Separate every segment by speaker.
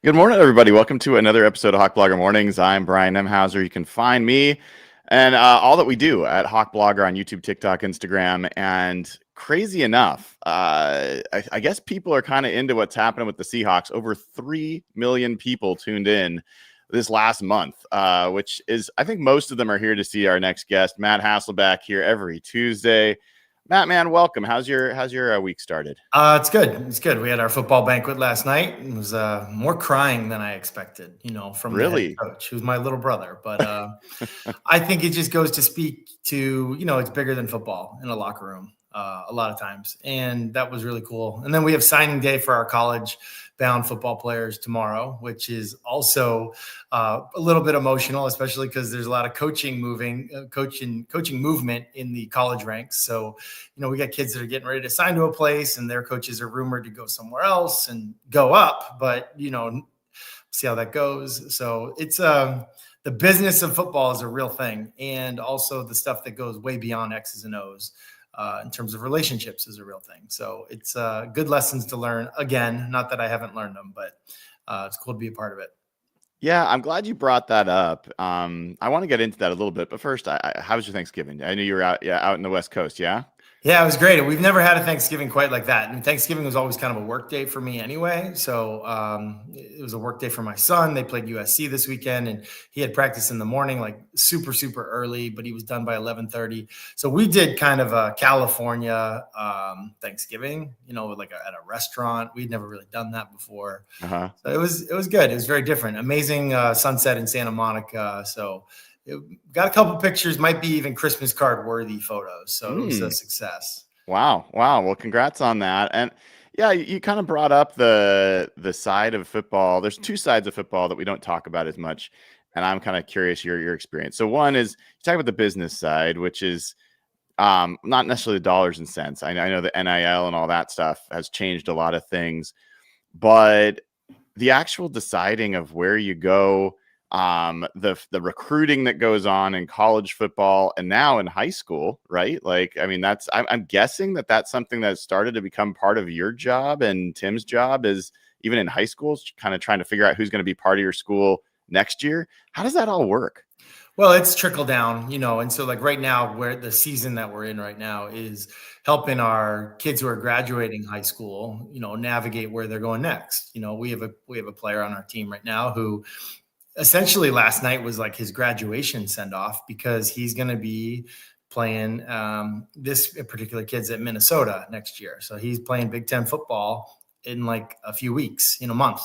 Speaker 1: Good morning, everybody. Welcome to another episode of Hawk Blogger Mornings. I'm Brian Nemhauser. You can find me and all that we do at Hawk Blogger on YouTube, TikTok, Instagram. And crazy enough, I guess people are kind of into what's happening with the Seahawks. Over 3 million people tuned in this last month, which is, I think most of them are here to see our next guest, Matt Hasselbeck, here every Tuesday. Matt, man, welcome. How's your week started?
Speaker 2: It's good. It's good. We had our football banquet last night. It was more crying than I expected, from the head coach, who's my little brother. But I think it just goes to speak to, it's bigger than football in a locker room a lot of times. And that was really cool. And then we have signing day for our college-bound football players tomorrow, which is also a little bit emotional, especially because there's a lot of coaching movement in the college ranks. So, we got kids that are getting ready to sign to a place and their coaches are rumored to go somewhere else and go up, but, see how that goes. So it's the business of football is a real thing. And also the stuff that goes way beyond X's and O's. In terms of relationships is a real thing. So it's good lessons to learn. Again, not that I haven't learned them, but it's cool to be a part of it.
Speaker 1: Yeah, I'm glad you brought that up. I want to get into that a little bit, but first, how was your Thanksgiving? I knew you were out in the West Coast, yeah?
Speaker 2: Yeah, it was great. We've never had a Thanksgiving quite like that. And Thanksgiving was always kind of a work day for me anyway. So it was a work day for my son. They played USC this weekend and he had practice in the morning, like super, super early, but he was done by 11:30. So we did kind of a California Thanksgiving, like at a restaurant. We'd never really done that before. So it was good. It was very different. Amazing sunset in Santa Monica. So got a couple pictures, might be even Christmas card worthy photos. So it was a success.
Speaker 1: Wow. Well, congrats on that. And yeah, you kind of brought up the side of football. There's two sides of football that we don't talk about as much. And I'm kind of curious your experience. So one is you talk about the business side, which is not necessarily the dollars and cents. I know the NIL and all that stuff has changed a lot of things, but the actual deciding of where you go, the recruiting that goes on in college football and now in high school, right? Like, I mean, I'm guessing that's something that started to become part of your job, and Tim's job is even in high school, kind of trying to figure out who's going to be part of your school next year. How does that all work?
Speaker 2: Well, it's trickle down, and so like right now, where the season that we're in right now is helping our kids who are graduating high school, navigate where they're going next. We have a player on our team right now who essentially last night was like his graduation send off because he's going to be playing this particular kid's at Minnesota next year. So he's playing Big Ten football in like a few weeks, month,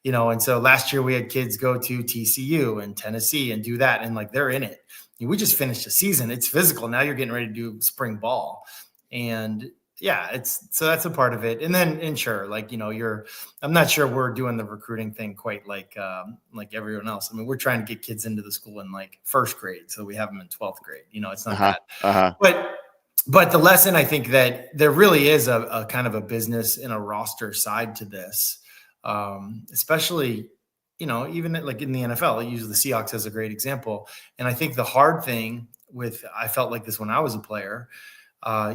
Speaker 2: and so last year we had kids go to TCU and Tennessee and do that. And like, they're in it. We just finished a season. It's physical. Now you're getting ready to do spring ball. And yeah, so that's a part of it. And then sure, like, I'm not sure we're doing the recruiting thing quite like everyone else. I mean, we're trying to get kids into the school in like first grade. So we have them in 12th grade, it's not that, but the lesson, I think that there really is a kind of a business and a roster side to this. Especially, even like in the NFL, I use the Seahawks as a great example. And I think the hard thing I felt like this when I was a player,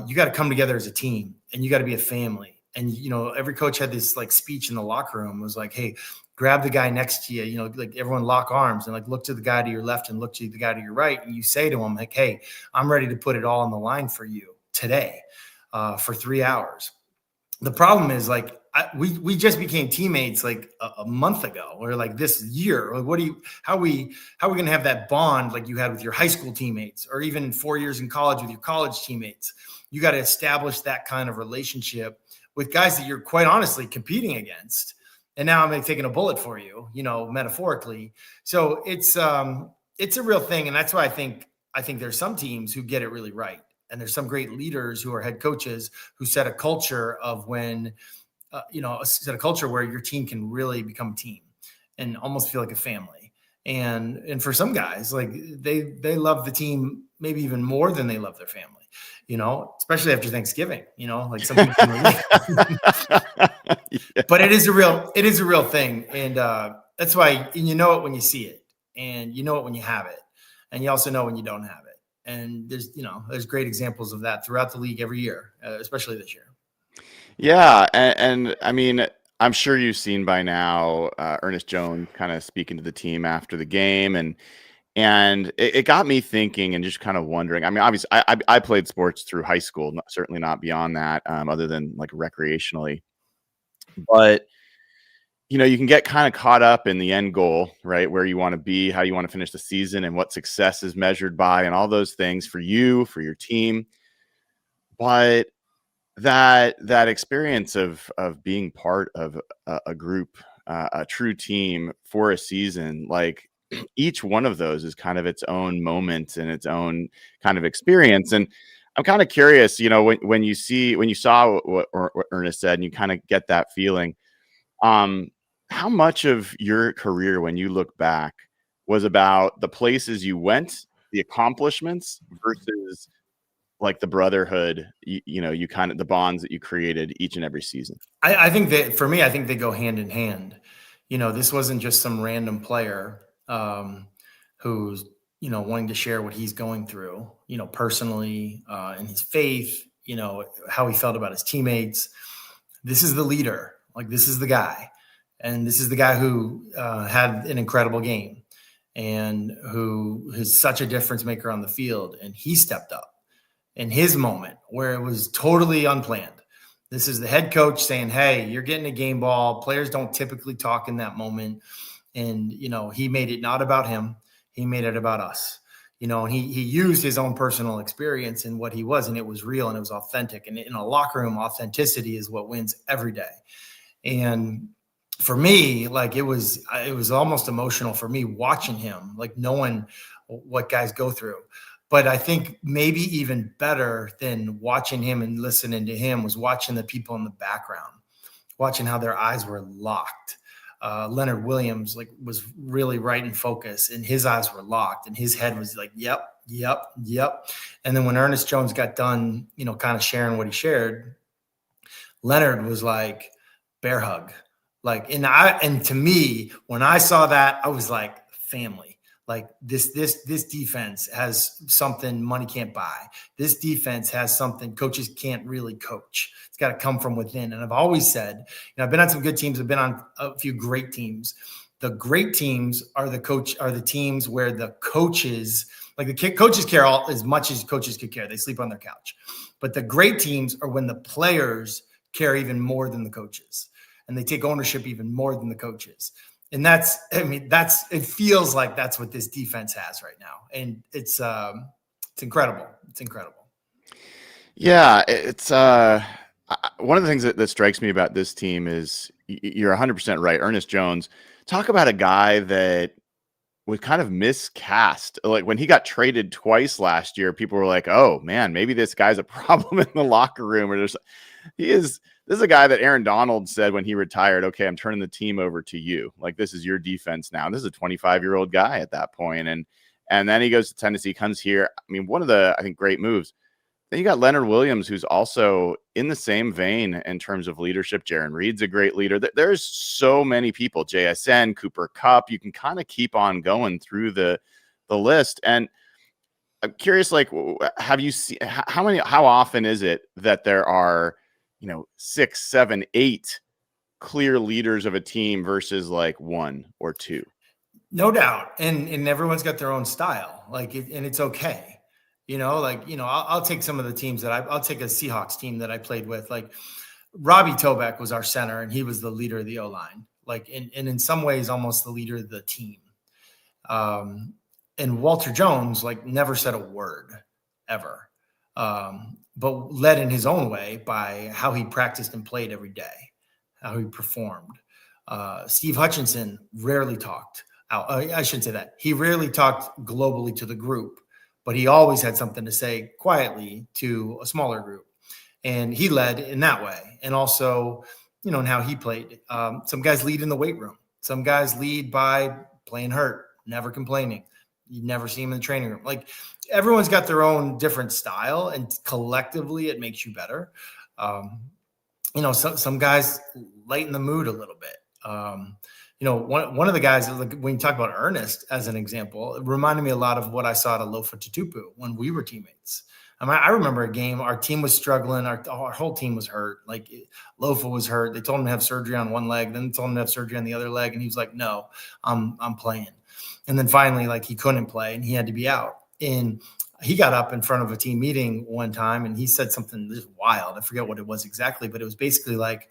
Speaker 2: you got to come together as a team and you got to be a family. And, every coach had this like speech in the locker room. It was like, hey, grab the guy next to you, like everyone lock arms and like look to the guy to your left and look to the guy to your right. And you say to him like, hey, I'm ready to put it all on the line for you today for 3 hours. The problem is like, we just became teammates like a month ago or like this year. Like, how are we going to have that bond like you had with your high school teammates or even 4 years in college with your college teammates? You got to establish that kind of relationship with guys that you're quite honestly competing against. And now I'm taking a bullet for you, metaphorically. So it's a real thing. And that's why I think there's some teams who get it really right. And there's some great leaders who are head coaches who set a culture of when, set a culture where your team can really become a team and almost feel like a family. And for some guys, like they love the team maybe even more than they love their family, especially after Thanksgiving, like some people yeah. But it is a real thing. And that's why, and you know it when you see it, and you know it when you have it, and you also know when you don't have it. And there's great examples of that throughout the league every year, especially this year.
Speaker 1: Yeah. And I mean, I'm sure you've seen by now Ernest Jones kind of speaking to the team after the game, and it got me thinking and just kind of wondering. I mean, obviously, I played sports through high school, certainly not beyond that, other than like recreationally. But you can get kind of caught up in the end goal, right? Where you want to be, how you want to finish the season, and what success is measured by, and all those things for you, for your team. But that experience of being part of a group, a true team for a season, like each one of those is kind of its own moment and its own kind of experience. And I'm kind of curious, when you saw what Ernest said, and you kind of get that feeling, um, how much of your career, when you look back, was about the places you went, the accomplishments, versus like the brotherhood, you kind of the bonds that you created each and every season?
Speaker 2: I think that for me, I think they go hand in hand. This wasn't just some random player who's wanting to share what he's going through, personally, and his faith, how he felt about his teammates. This is the leader. Like, this is the guy, and this is the guy who had an incredible game and who is such a difference maker on the field. And he stepped up in his moment where it was totally unplanned. This is the head coach saying, hey, you're getting a game ball. Players don't typically talk in that moment. And, he made it not about him. He made it about us, and he used his own personal experience and what he was, and it was real and it was authentic. And in a locker room, authenticity is what wins every day. And for me, like, it was almost emotional for me watching him, like knowing what guys go through. But I think maybe even better than watching him and listening to him was watching the people in the background, watching how their eyes were locked. Leonard Williams was really right in focus, and his eyes were locked, and his head was like, yep, yep, yep. And then when Ernest Jones got done, kind of sharing what he shared, Leonard was like, bear hug. And to me, when I saw that, I was like, family. Like, this defense has something money can't buy. This defense has something coaches can't really coach. It's got to come from within. And I've always said, I've been on some good teams. I've been on a few great teams. The great teams are the teams where the coaches, coaches care as much as coaches could care. They sleep on their couch. But the great teams are when the players care even more than the coaches, and they take ownership even more than the coaches. And it feels like that's what this defense has right now. And it's incredible. It's incredible.
Speaker 1: Yeah. It's one of the things that strikes me about this team is you're 100% right. Ernest Jones, talk about a guy that was kind of miscast. Like, when he got traded twice last year, people were like, oh man, maybe this guy's a problem in the locker room, or this is a guy that Aaron Darnold said when he retired, okay, I'm turning the team over to you. Like, this is your defense now. This is a 25-year-old guy at that point. And then he goes to Tennessee, comes here. I mean, one of the, I think, great moves. Then you got Leonard Williams, who's also in the same vein in terms of leadership. Jaron Reed's a great leader. There's so many people, JSN, Cooper Kupp. You can kind of keep on going through the list. And I'm curious, like, have you seen how often is it that there are, 6, 7, 8 clear leaders of a team versus like 1 or 2?
Speaker 2: No doubt. And everyone's got their own style, and it's okay. I'll take some of the teams that I'll take a Seahawks team that I played with. Like, Robbie Tobeck was our center, and he was the leader of the O-line, and in some ways almost the leader of the team. And Walter Jones, never said a word ever. But led in his own way by how he practiced and played every day, how he performed. Steve Hutchinson rarely talked out. I shouldn't say that. He rarely talked globally to the group, but he always had something to say quietly to a smaller group. And he led in that way. And also, in how he played. Some guys lead in the weight room. Some guys lead by playing hurt, never complaining. You never see him in the training room. Everyone's got their own different style, and collectively it makes you better. Some guys lighten the mood a little bit. One of the guys, when you talk about Ernest as an example, it reminded me a lot of what I saw at Alofa Tutupu when we were teammates. I remember a game, our team was struggling. Our whole team was hurt. Like Lofa was hurt. They told him to have surgery on one leg. Then they told him to have surgery on the other leg. And he was like, no, I'm playing. And then finally, like he couldn't play and he had to be out. And he got up in front of a team meeting one time and he said something just wild. I forget what it was exactly, but it was basically like,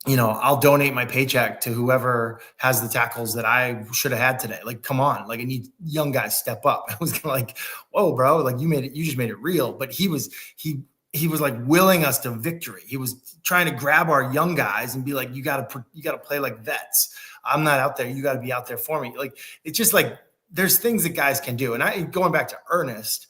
Speaker 2: I'll donate my paycheck to whoever has the tackles that I should have had today. Like, come on. Like, I need young guys step up. I was like, whoa, bro. Like you just made it real. But he was like willing us to victory. He was trying to grab our young guys and be like, you got to play like vets. I'm not out there. You got to be out there for me. Like, it's just like, there's things that guys can do. And going back to Ernest,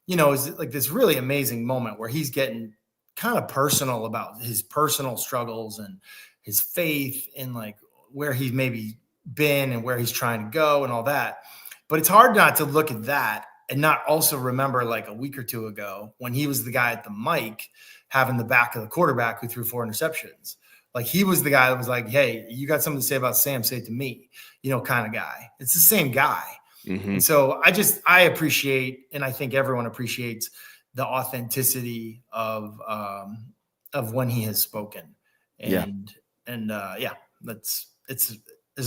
Speaker 2: is like this really amazing moment where he's getting kind of personal about his personal struggles and his faith and like where he's maybe been and where he's trying to go and all that. But it's hard not to look at that and not also remember like a week or two ago when he was the guy at the mic having the back of the quarterback who threw 4 interceptions. Like he was the guy that was like, hey, you got something to say about Sam, say it to me, kind of guy. It's the same guy. Mm-hmm. And so I appreciate, and I think everyone appreciates the authenticity of when he has spoken. And there's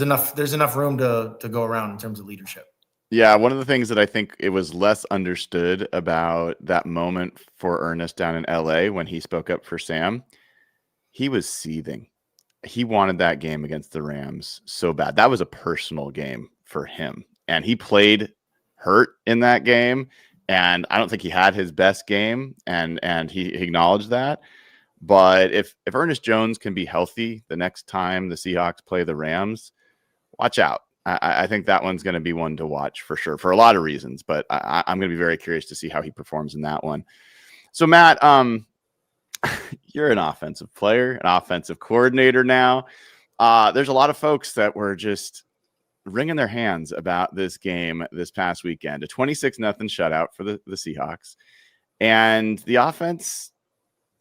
Speaker 2: enough room to go around in terms of leadership.
Speaker 1: Yeah. One of the things that I think it was less understood about that moment for Ernest down in LA when he spoke up for Sam, he was seething. He wanted that game against the Rams so bad. That was a personal game for him. And he played hurt in that game. And I don't think he had his best game, and he acknowledged that. But if Ernest Jones can be healthy the next time the Seahawks play the Rams, watch out. I think that one's going to be one to watch for sure, for a lot of reasons. But I'm going to be very curious to see how he performs in that one. So, Matt, you're an offensive player, an offensive coordinator now. There's a lot of folks that were just wringing their hands about this game this past weekend, a 26-0 shutout for the Seahawks. And the offense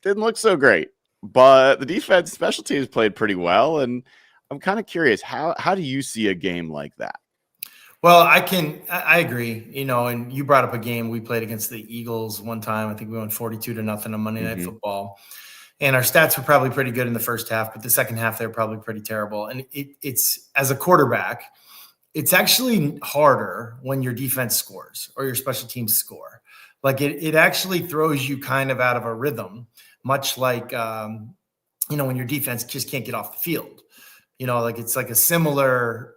Speaker 1: didn't look so great, but the defense, special teams played pretty well. And I'm kind of curious, how do you see a game like that?
Speaker 2: Well, I agree, and you brought up a game we played against the Eagles one time. I think we won 42-0 on Monday Night Football. And our stats were probably pretty good in the first half, but the second half, they were probably pretty terrible. And it's as a quarterback, it's actually harder when your defense scores or your special teams score. Like it actually throws you kind of out of a rhythm, much like, when your defense just can't get off the field, like it's like a similar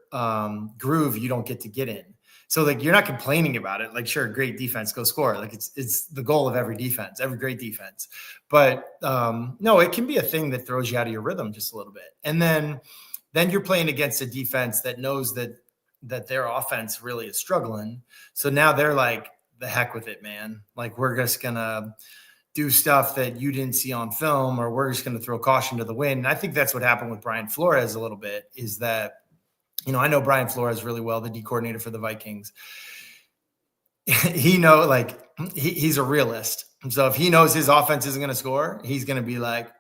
Speaker 2: groove you don't get in. So like, you're not complaining about it. Like, sure, great defense, go score. Like it's the goal of every defense, every great defense. But no, it can be a thing that throws you out of your rhythm just a little bit. And then you're playing against a defense that knows that their offense really is struggling. So now they're like, the heck with it, man. Like, we're just going to do stuff that you didn't see on film, or we're just going to throw caution to the wind. And I think that's what happened with Brian Flores a little bit, is that, I know Brian Flores really well, the D coordinator for the Vikings. He's a realist. So if he knows his offense isn't going to score, he's going to be like,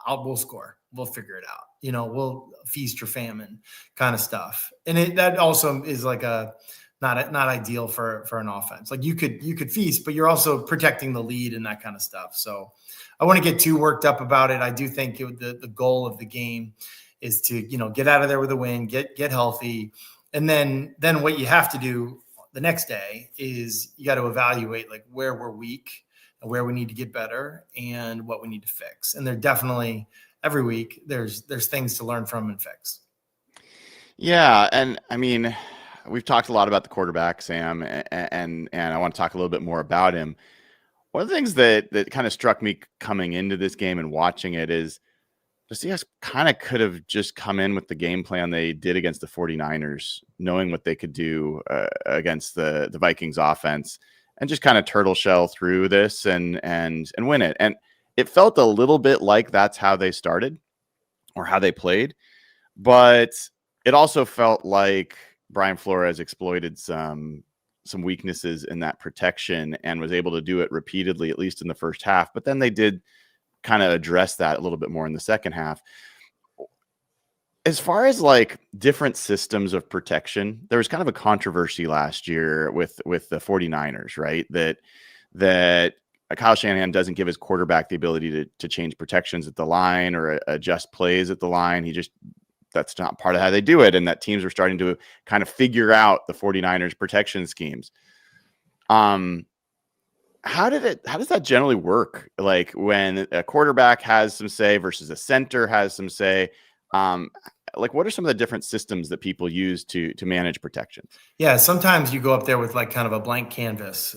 Speaker 2: we'll score. We'll figure it out. We'll feast or famine kind of stuff. And that also is like not ideal for an offense. Like you could feast, but you're also protecting the lead and that kind of stuff. So I want to get too worked up about it. I do think the goal of the game is to, get out of there with a win, get healthy. And then what you have to do the next day is you got to evaluate like where we're weak and where we need to get better and what we need to fix. And they're definitely, every week there's things to learn from and fix.
Speaker 1: Yeah. And I mean, we've talked a lot about the quarterback, Sam, and I want to talk a little bit more about him. One of the things that kind of struck me coming into this game and watching it is the Seahawks kind of could have just come in with the game plan they did against the 49ers, knowing what they could do against the Vikings offense, and just kind of turtle shell through this and win it. And it felt a little bit like that's how they started or how they played, but it also felt like Brian Flores exploited some weaknesses in that protection and was able to do it repeatedly, at least in the first half. But then they did kind of address that a little bit more in the second half. As far as like different systems of protection, there was kind of a controversy last year with the 49ers, right? That that Kyle Shanahan doesn't give his quarterback the ability to change protections at the line or adjust plays at the line. That's not part of how they do it. And that teams are starting to kind of figure out the 49ers protection schemes. How does that generally work? Like when a quarterback has some say versus a center has some say, like what are some of the different systems that people use to manage protection?
Speaker 2: Yeah, sometimes you go up there with like kind of a blank canvas.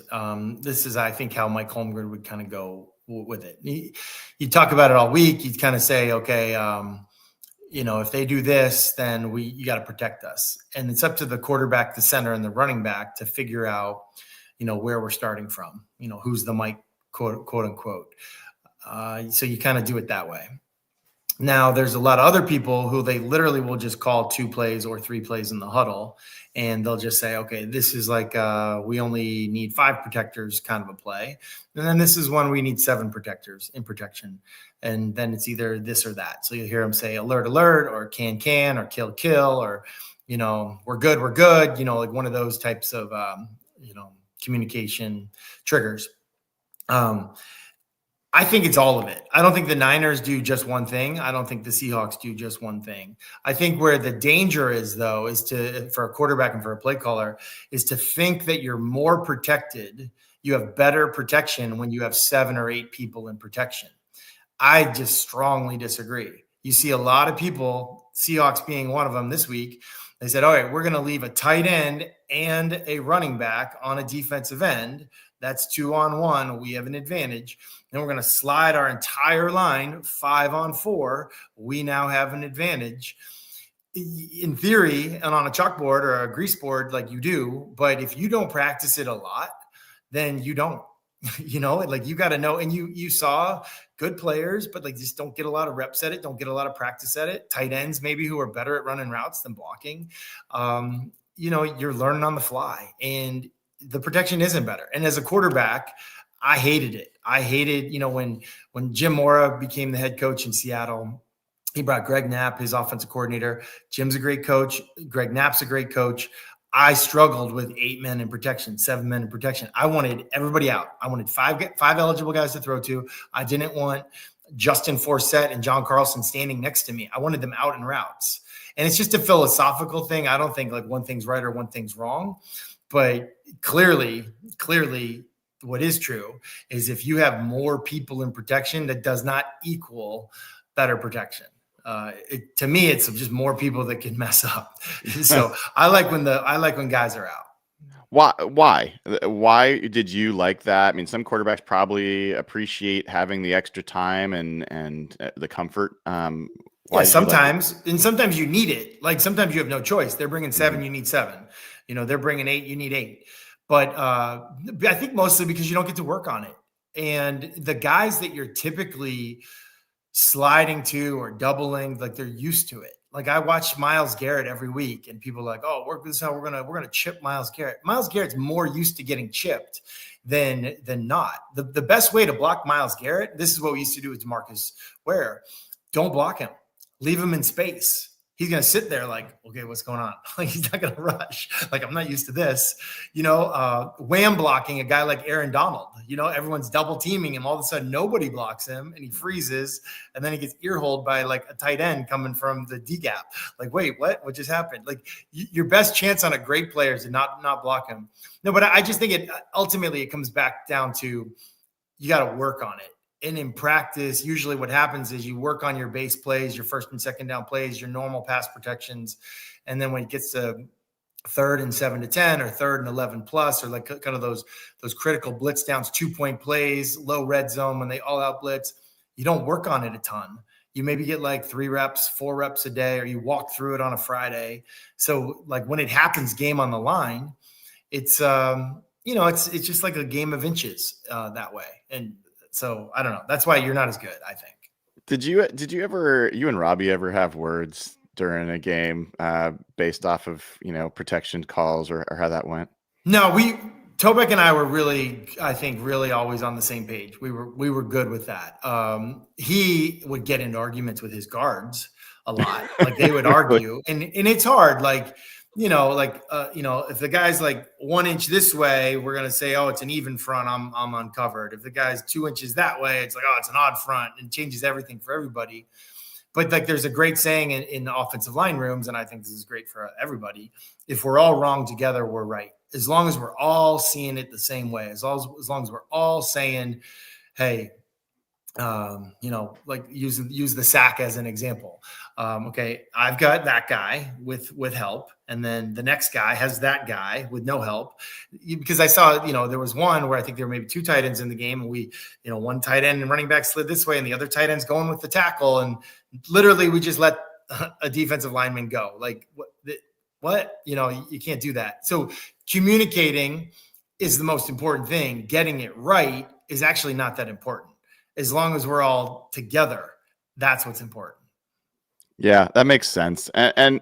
Speaker 2: This is, I think, how Mike Holmgren would kind of go with it. You talk about it all week. You kind of say, okay, if they do this, then you got to protect us. And it's up to the quarterback, the center, and the running back to figure out, where we're starting from, who's the Mike, quote unquote. So you kind of do it that way. Now, there's a lot of other people who they literally will just call 2 plays or 3 plays in the huddle, and they'll just say, okay, this is like we only need 5 protectors kind of a play. And then this is one we need 7 protectors in protection. And then it's either this or that. So you'll hear them say alert, alert, or can, or kill, or, we're good, like one of those types of, communication triggers. I think it's all of it. I don't think the Niners do just one thing. I don't think the Seahawks do just one thing. I think where the danger is, though, is for a quarterback and for a play caller, is to think that you're more protected. You have better protection when you have 7 or 8 people in protection. I just strongly disagree. You see a lot of people, Seahawks being one of them this week, they said, all right, we're going to leave a tight end and a running back on a defensive end. That's 2-on-1. We have an advantage. Then we're going to slide our entire line 5-on-4. We now have an advantage. In theory, and on a chalkboard or a grease board, like you do, but if you don't practice it a lot, then you don't. Like you got to know, and you saw good players, but like just don't get a lot of reps at it, don't get a lot of practice at it. Tight ends maybe who are better at running routes than blocking. You're learning on the fly, and the protection isn't better. And as a quarterback, I hated it. I hated, when Jim Mora became the head coach in Seattle, he brought Greg Knapp, his offensive coordinator. Jim's a great coach. Greg Knapp's a great coach. I struggled with 8 men in protection, 7 men in protection. I wanted everybody out. I wanted five eligible guys to throw to. I didn't want Justin Forsett and John Carlson standing next to me. I wanted them out in routes. And it's just a philosophical thing. I don't think like one thing's right or one thing's wrong. But clearly, what is true is if you have more people in protection, that does not equal better protection. To me, it's just more people that can mess up. So I like when guys are out. Why
Speaker 1: did you like that? I mean, some quarterbacks probably appreciate having the extra time and the comfort.
Speaker 2: Sometimes you need it. Like sometimes you have no choice. They're bringing 7, you need 7. They're bringing 8, you need 8. But I think mostly because you don't get to work on it. And the guys that you're typically sliding to or doubling, like they're used to it. Like I watch Myles Garrett every week, and people are like, "Oh, this is how we're gonna chip Myles Garrett." Myles Garrett's more used to getting chipped than not. The best way to block Myles Garrett, this is what we used to do with DeMarcus Ware. Don't block him. Leave him in space. He's going to sit there like, okay, what's going on? Like, he's not going to rush. Like, I'm not used to this. Wham blocking a guy like Aaron Donald. Everyone's double teaming him. All of a sudden, nobody blocks him, and he freezes, and then he gets ear-holed by, like, a tight end coming from the D-gap. Like, wait, what? What just happened? Like, your best chance on a great player is to not block him. No, but I just think ultimately it comes back down to you got to work on it. And in practice, usually what happens is you work on your base plays, your first and second down plays, your normal pass protections. And then when it gets to 3rd and 7 to 10 or 3rd and 11 plus, or like kind of those critical blitz downs, 2-point plays, low red zone, when they all out blitz, you don't work on it a ton. You maybe get like 3 reps, 4 reps a day, or you walk through it on a Friday. So like when it happens game on the line, it's, it's just like a game of inches that way. And so I don't know. That's why you're not as good, I think.
Speaker 1: Did you ever, you and Robbie ever have words during a game based off of, protection calls or how that went?
Speaker 2: No, Tobeck and I were I think, really always on the same page. We were good with that. He would get into arguments with his guards a lot. Like they would argue, and it's hard. Like, if the guy's like 1 inch this way, we're gonna say, oh, it's an even front. I'm uncovered. If the guy's 2 inches that way, it's like, oh, it's an odd front, and changes everything for everybody. But like, there's a great saying in offensive line rooms, and I think this is great for everybody. If we're all wrong together, we're right. As long as we're all seeing it the same way, as long as we're all saying, hey, like use the sack as an example. Okay, I've got that guy with help, and then the next guy has that guy with no help. Because I saw, there was one where I think there were maybe two tight ends in the game, and we, one tight end and running back slid this way, and the other tight end's going with the tackle, and literally we just let a defensive lineman go. Like what? You can't do that. So communicating is the most important thing. Getting it right is actually not that important. As long as we're all together, that's what's important.
Speaker 1: Yeah, that makes sense. And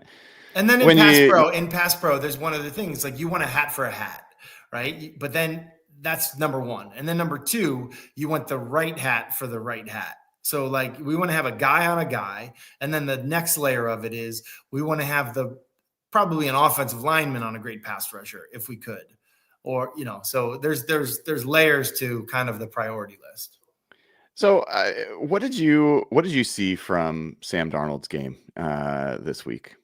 Speaker 2: then in pass pro, there's one other thing. It's like you want a hat for a hat, right? But then that's number one. And then number two, you want the right hat for the right hat. So like we want to have a guy on a guy. And then the next layer of it is we want to have probably an offensive lineman on a great pass rusher if we could. Or, so there's layers to kind of the priority list.
Speaker 1: So what did you see from Sam Darnold's game this week?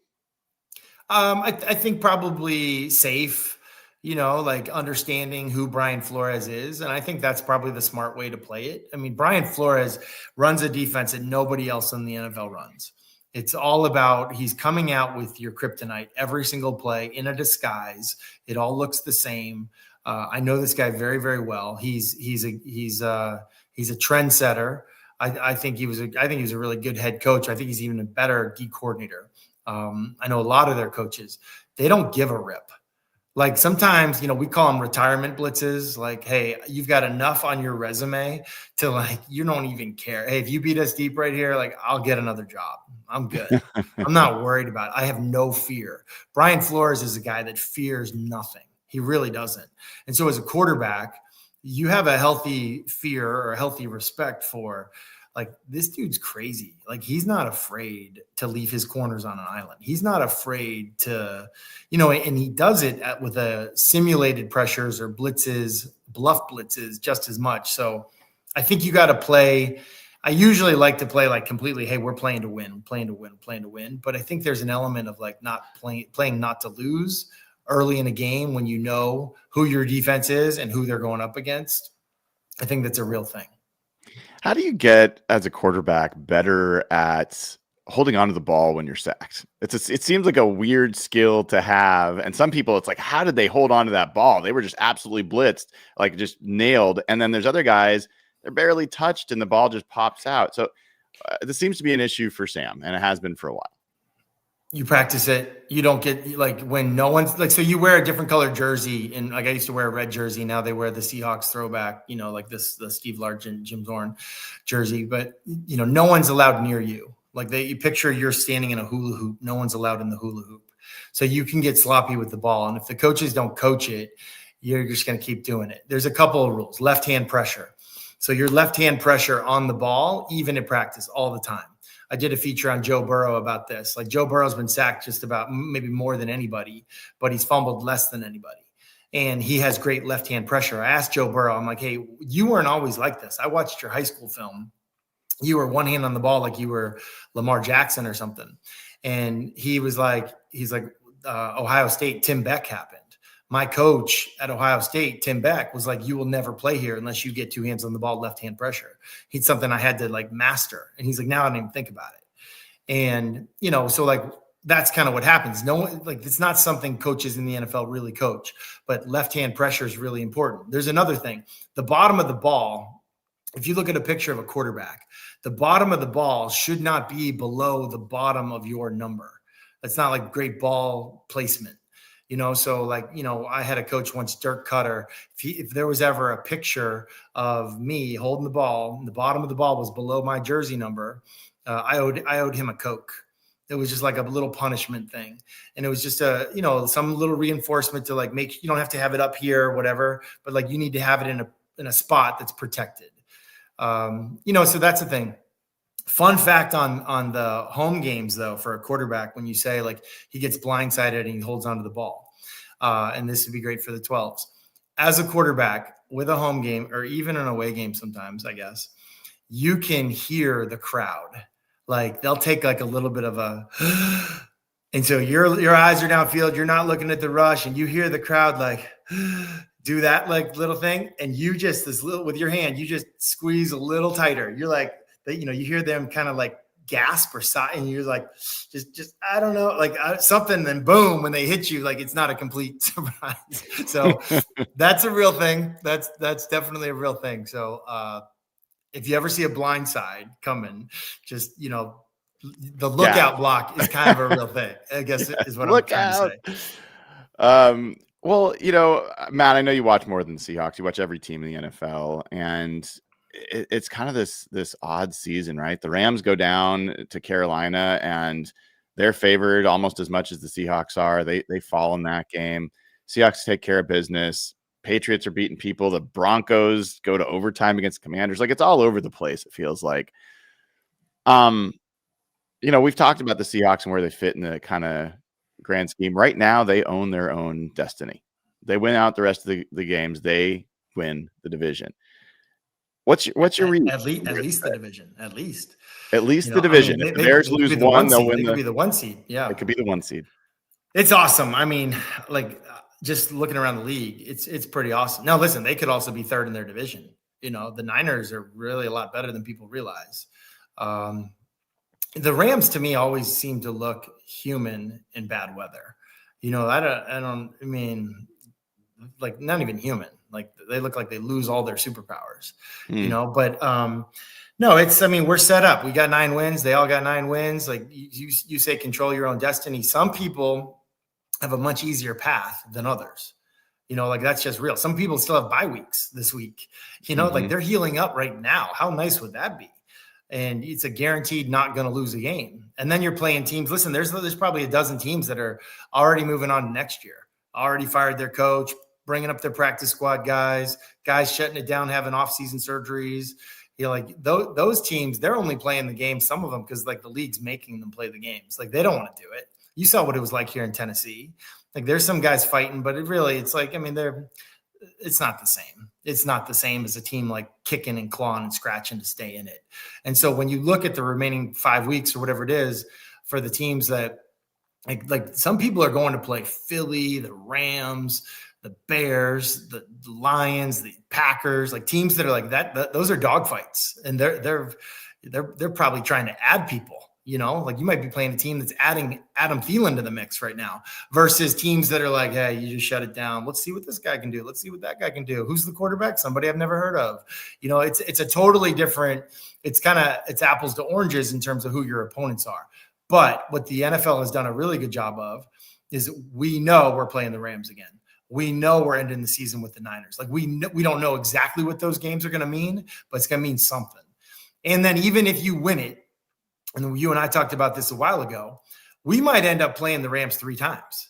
Speaker 2: I think probably safe, like understanding who Brian Flores is. And I think that's probably the smart way to play it. I mean, Brian Flores runs a defense that nobody else in the NFL runs. It's all about he's coming out with your kryptonite every single play in a disguise. It all looks the same. I know this guy very, very well. He's a trendsetter. I think he was a really good head coach. I think he's even a better D coordinator. I know a lot of their coaches, they don't give a rip. Like sometimes, we call them retirement blitzes. Like, hey, you've got enough on your resume to like, you don't even care. Hey, if you beat us deep right here, like I'll get another job. I'm good. I'm not worried about it. I have no fear. Brian Flores is a guy that fears nothing. He really doesn't. And so as a quarterback, you have a healthy fear or a healthy respect for like, this dude's crazy. Like he's not afraid to leave his corners on an island. He's not afraid to, and he does it with simulated pressures or blitzes, bluff blitzes just as much. So I think you got to play. I usually like to play like completely, hey, we're playing to win. But I think there's an element of like not playing not to lose early in a game when you know who your defense is and who they're going up against. I think that's a real thing.
Speaker 1: How do you get, as a quarterback, better at holding onto the ball when you're sacked? It seems like a weird skill to have. And some people, it's like, how did they hold on to that ball? They were just absolutely blitzed, like just nailed. And then there's other guys, they're barely touched and the ball just pops out. So this seems to be an issue for Sam, and it has been for a while.
Speaker 2: You practice it. You don't get like when no one's like, so you wear a different color jersey, and like I used to wear a red jersey. Now they wear the Seahawks throwback, like the Steve Largent, Jim Zorn jersey, but no one's allowed near you. Like you picture you're standing in a hula hoop. No one's allowed in the hula hoop. So you can get sloppy with the ball. And if the coaches don't coach it, you're just going to keep doing it. There's a couple of rules. Left hand pressure. So your left hand pressure on the ball, even in practice, all the time. I did a feature on Joe Burrow about this. Like Joe Burrow's been sacked just about maybe more than anybody, but he's fumbled less than anybody. And he has great left-hand pressure. I asked Joe Burrow, I'm like, hey, you weren't always like this. I watched your high school film. You were one hand on the ball like you were Lamar Jackson or something. And he's like, Ohio State, Tim Beck happened. My coach at Ohio State, Tim Beck, was like, you will never play here unless you get two hands on the ball, left-hand pressure. He's something I had to like master. And he's like, now I don't even think about it. And, so like, that's kind of what happens. No one, like, it's not something coaches in the NFL really coach, but left-hand pressure is really important. There's another thing. The bottom of the ball, if you look at a picture of a quarterback, the bottom of the ball should not be below the bottom of your number. That's not like great ball placement. So like, I had a coach once, Dirk Cutter. If there was ever a picture of me holding the ball, the bottom of the ball was below my jersey number, I owed him a Coke. It was just like a little punishment thing. And it was just some little reinforcement to like make, you don't have to have it up here or whatever, but like you need to have it in a spot that's protected. So that's the thing. Fun fact on the home games though, for a quarterback, when you say like he gets blindsided and he holds onto the ball, and this would be great for the 12s. As a quarterback with a home game or even an away game, sometimes I guess you can hear the crowd. Like they'll take like a little bit of a, and so your eyes are downfield. You're not looking at the rush, and you hear the crowd like do that like little thing, and you just with your hand, you just squeeze a little tighter. You're like, you hear them kind of like gasp or sigh, and you're like, just I don't know, like something. Then boom, when they hit you, like it's not a complete surprise. So that's a real thing. That's definitely a real thing. So if you ever see a blind side coming, just the lookout block is kind of a real thing, I guess, is what I'm trying to say.
Speaker 1: Well, Matt, I know you watch more than the Seahawks. You watch every team in the NFL, and it's kind of this odd season, right? The Rams go down to Carolina, and they're favored almost as much as the Seahawks are. They fall in that game. Seahawks take care of business. Patriots are beating people. The Broncos go to overtime against Commanders. Like it's all over the place, it feels like. We've talked about the Seahawks and where they fit in the kind of grand scheme. Right now, they own their own destiny. They win out the rest of the games. They win the division. What's your read?
Speaker 2: At least the division. At least
Speaker 1: the division. If the Bears lose one, they'll win.
Speaker 2: They could be the 1 seed. Yeah,
Speaker 1: it could be the 1 seed.
Speaker 2: It's awesome. I mean, like just looking around the league, it's pretty awesome. Now, listen, they could also be third in their division. The Niners are really a lot better than people realize. The Rams, to me, always seem to look human in bad weather. I mean, like not even human. Like they look like they lose all their superpowers, but no, we're set up. We got 9 wins. They all got 9 wins. Like you say, control your own destiny. Some people have a much easier path than others. Like that's just real. Some people still have bye weeks this week, like they're healing up right now. How nice would that be? And it's a guaranteed not going to lose a game. And then you're playing teams. Listen, there's probably a dozen teams that are already moving on to next year, already fired their coach, bringing up their practice squad guys shutting it down, having off-season surgeries. Like those teams, they're only playing the game, some of them, because like the league's making them play the games. Like they don't want to do it. You saw what it was like here in Tennessee. Like there's some guys fighting, but it's like, it's not the same. It's not the same as a team like kicking and clawing and scratching to stay in it. And so when you look at the remaining 5 weeks or whatever it is for the teams that like some people are going to play Philly, the Rams, the Bears, the Lions, the Packers, like teams that are like that those are dogfights. And they're probably trying to add people. Like you might be playing a team that's adding Adam Thielen to the mix right now versus teams that are like, hey, you just shut it down. Let's see what this guy can do. Let's see what that guy can do. Who's the quarterback? Somebody I've never heard of. It's a totally different, it's apples to oranges in terms of who your opponents are. But what the NFL has done a really good job of is we know we're playing the Rams again. We know we're ending the season with the Niners. Like we don't know exactly what those games are going to mean, but it's going to mean something. And then even if you win it, and you and I talked about this a while ago, we might end up playing the Rams 3 times.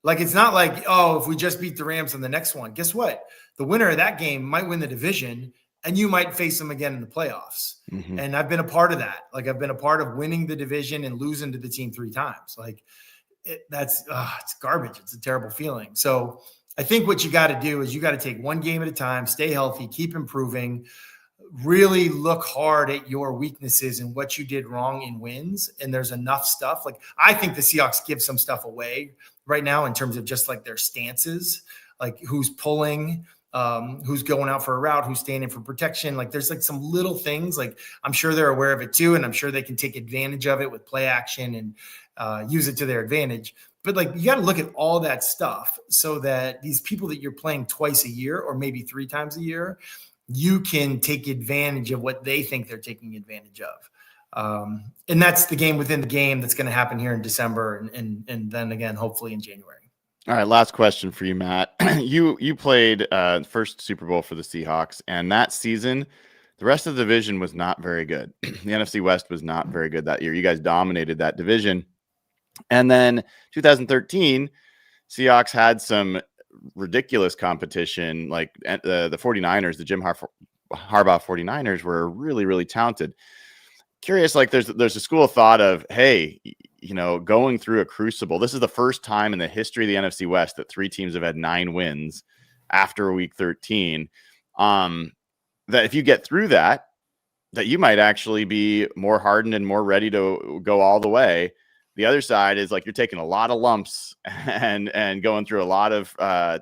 Speaker 2: Like, it's not like, oh, if we just beat the Rams in the next one, guess what? The winner of that game might win the division, and you might face them again in the playoffs. Mm-hmm. And I've been a part of that. Like, I've been a part of winning the division and losing to the team 3 times. Like, it's garbage. It's a terrible feeling. So I think what you got to do is you got to take one game at a time, stay healthy, keep improving, really look hard at your weaknesses and what you did wrong in wins. And there's enough stuff. Like, I think the Seahawks give some stuff away right now in terms of just like their stances, like who's pulling, who's going out for a route, who's standing for protection. Like there's like some little things, like I'm sure they're aware of it too. And I'm sure they can take advantage of it with play action and use it to their advantage. But like, you got to look at all that stuff so that these people that you're playing twice a year or maybe 3 times a year, you can take advantage of what they think they're taking advantage of. And that's the game within the game that's going to happen here in December and then again, hopefully in January.
Speaker 1: All right. Last question for you, Matt. You played first Super Bowl for the Seahawks, and that season, the rest of the division was not very good. The NFC West was not very good that year. You guys dominated that division. And then 2013, Seahawks had some ridiculous competition. Like the 49ers, the Jim Harbaugh 49ers were really, really talented. Curious, like there's a school of thought of, hey, going through a crucible. This is the first time in the history of the NFC West that 3 teams have had 9 wins after week 13. That if you get through that you might actually be more hardened and more ready to go all the way. The other side is like you're taking a lot of lumps and going through a lot of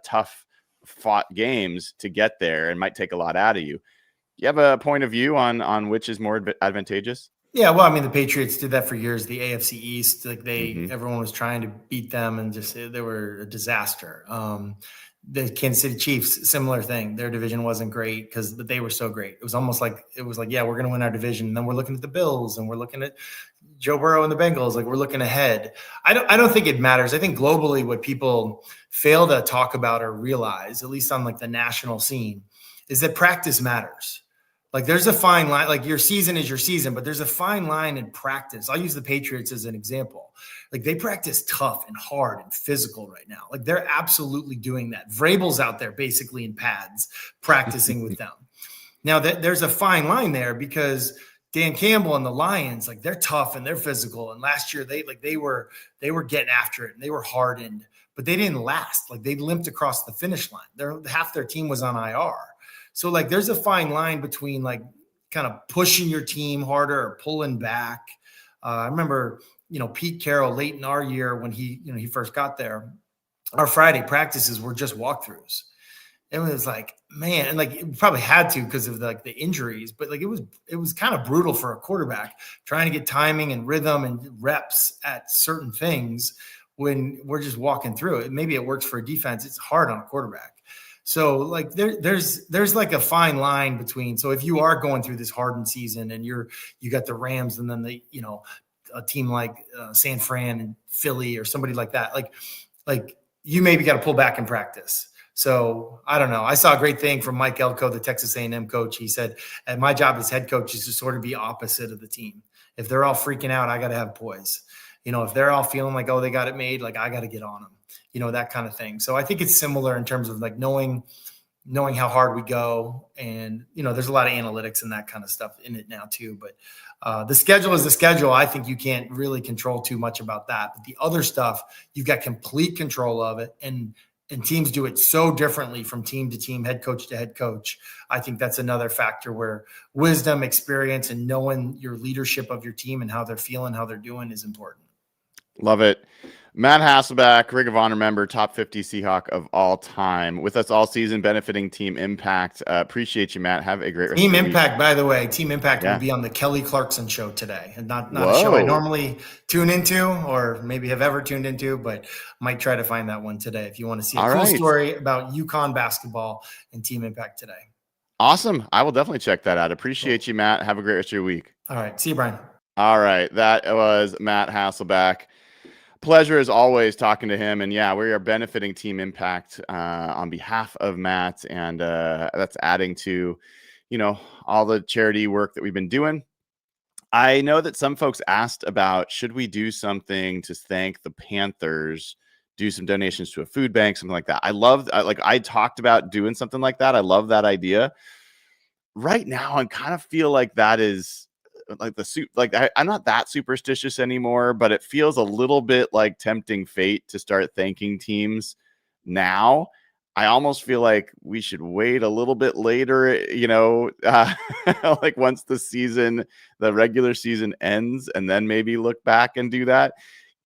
Speaker 1: tough fought games to get there, and might take a lot out of you. You have a point of view on which is more advantageous?
Speaker 2: Yeah, well, I mean, the Patriots did that for years. The AFC East, like everyone was trying to beat them, and just they were a disaster. The Kansas City Chiefs, similar thing. Their division wasn't great because they were so great. It was almost like yeah, we're going to win our division, and then we're looking at the Bills, and we're looking at Joe Burrow and the Bengals. Like we're looking ahead. I don't think it matters. I think globally, what people fail to talk about or realize, at least on like the national scene, is that practice matters. Like there's a fine line, like your season is your season, but there's a fine line in practice. I'll use the Patriots as an example. Like they practice tough and hard and physical right now. Like they're absolutely doing that. Vrabel's out there basically in pads practicing with them. Now there's a fine line there because Dan Campbell and the Lions, like they're tough and they're physical. And last year they were getting after it and they were hardened, but they didn't last. Like they limped across the finish line. Half their team was on IR. So like there's a fine line between like kind of pushing your team harder or pulling back. I remember, Pete Carroll late in our year when he first got there, our Friday practices were just walkthroughs. It was like, man, and like it probably had to because of like the injuries, but like it was kind of brutal for a quarterback trying to get timing and rhythm and reps at certain things when we're just walking through it. Maybe it works for a defense. It's hard on a quarterback. So like there's like a fine line between. So if you are going through this hardened season and you got the Rams and then a team like San Fran and Philly or somebody like that, like you maybe got to pull back in practice. So I don't know. I saw a great thing from Mike Elko, the Texas A&M coach. He said, and my job as head coach is to sort of be opposite of the team. If they're all freaking out, I got to have poise. If they're all feeling like, oh, they got it made, like I got to get on them. That kind of thing. So I think it's similar in terms of like knowing how hard we go. And, there's a lot of analytics and that kind of stuff in it now too. But the schedule is the schedule. I think you can't really control too much about that. But the other stuff, you've got complete control of it. And teams do it so differently from team to team, head coach to head coach. I think that's another factor where wisdom, experience, and knowing your leadership of your team and how they're feeling, how they're doing is important.
Speaker 1: Love it. Matt Hasselbeck, Ring of Honor member, top 50 Seahawk of all time, with us all season, benefiting Team Impact. Appreciate you, Matt. Have a great rest
Speaker 2: Team
Speaker 1: of the
Speaker 2: Impact,
Speaker 1: week.
Speaker 2: by the way, Team Impact will be on the Kelly Clarkson show today, and not
Speaker 1: Whoa.
Speaker 2: a show I normally tune into or maybe have ever tuned into, but might try to find that one today if you want to see a cool story about UConn basketball and Team Impact today.
Speaker 1: Awesome. I will definitely check that out. Appreciate you, Matt. Have a great rest of your week.
Speaker 2: All right. See you, Brian.
Speaker 1: All right. That was Matt Hasselbeck. Pleasure as always talking to him. And yeah, we are benefiting Team Impact on behalf of Matt. And that's adding to, all the charity work that we've been doing. I know that some folks asked about, should we do something to thank the Panthers, do some donations to a food bank, something like that. I talked about doing something like that. I love that idea. Right now, I kind of feel like that is like I'm not that superstitious anymore, but it feels a little bit like tempting fate to start thanking teams now. I almost feel like we should wait a little bit later, like once the regular season ends, and then maybe look back and do that.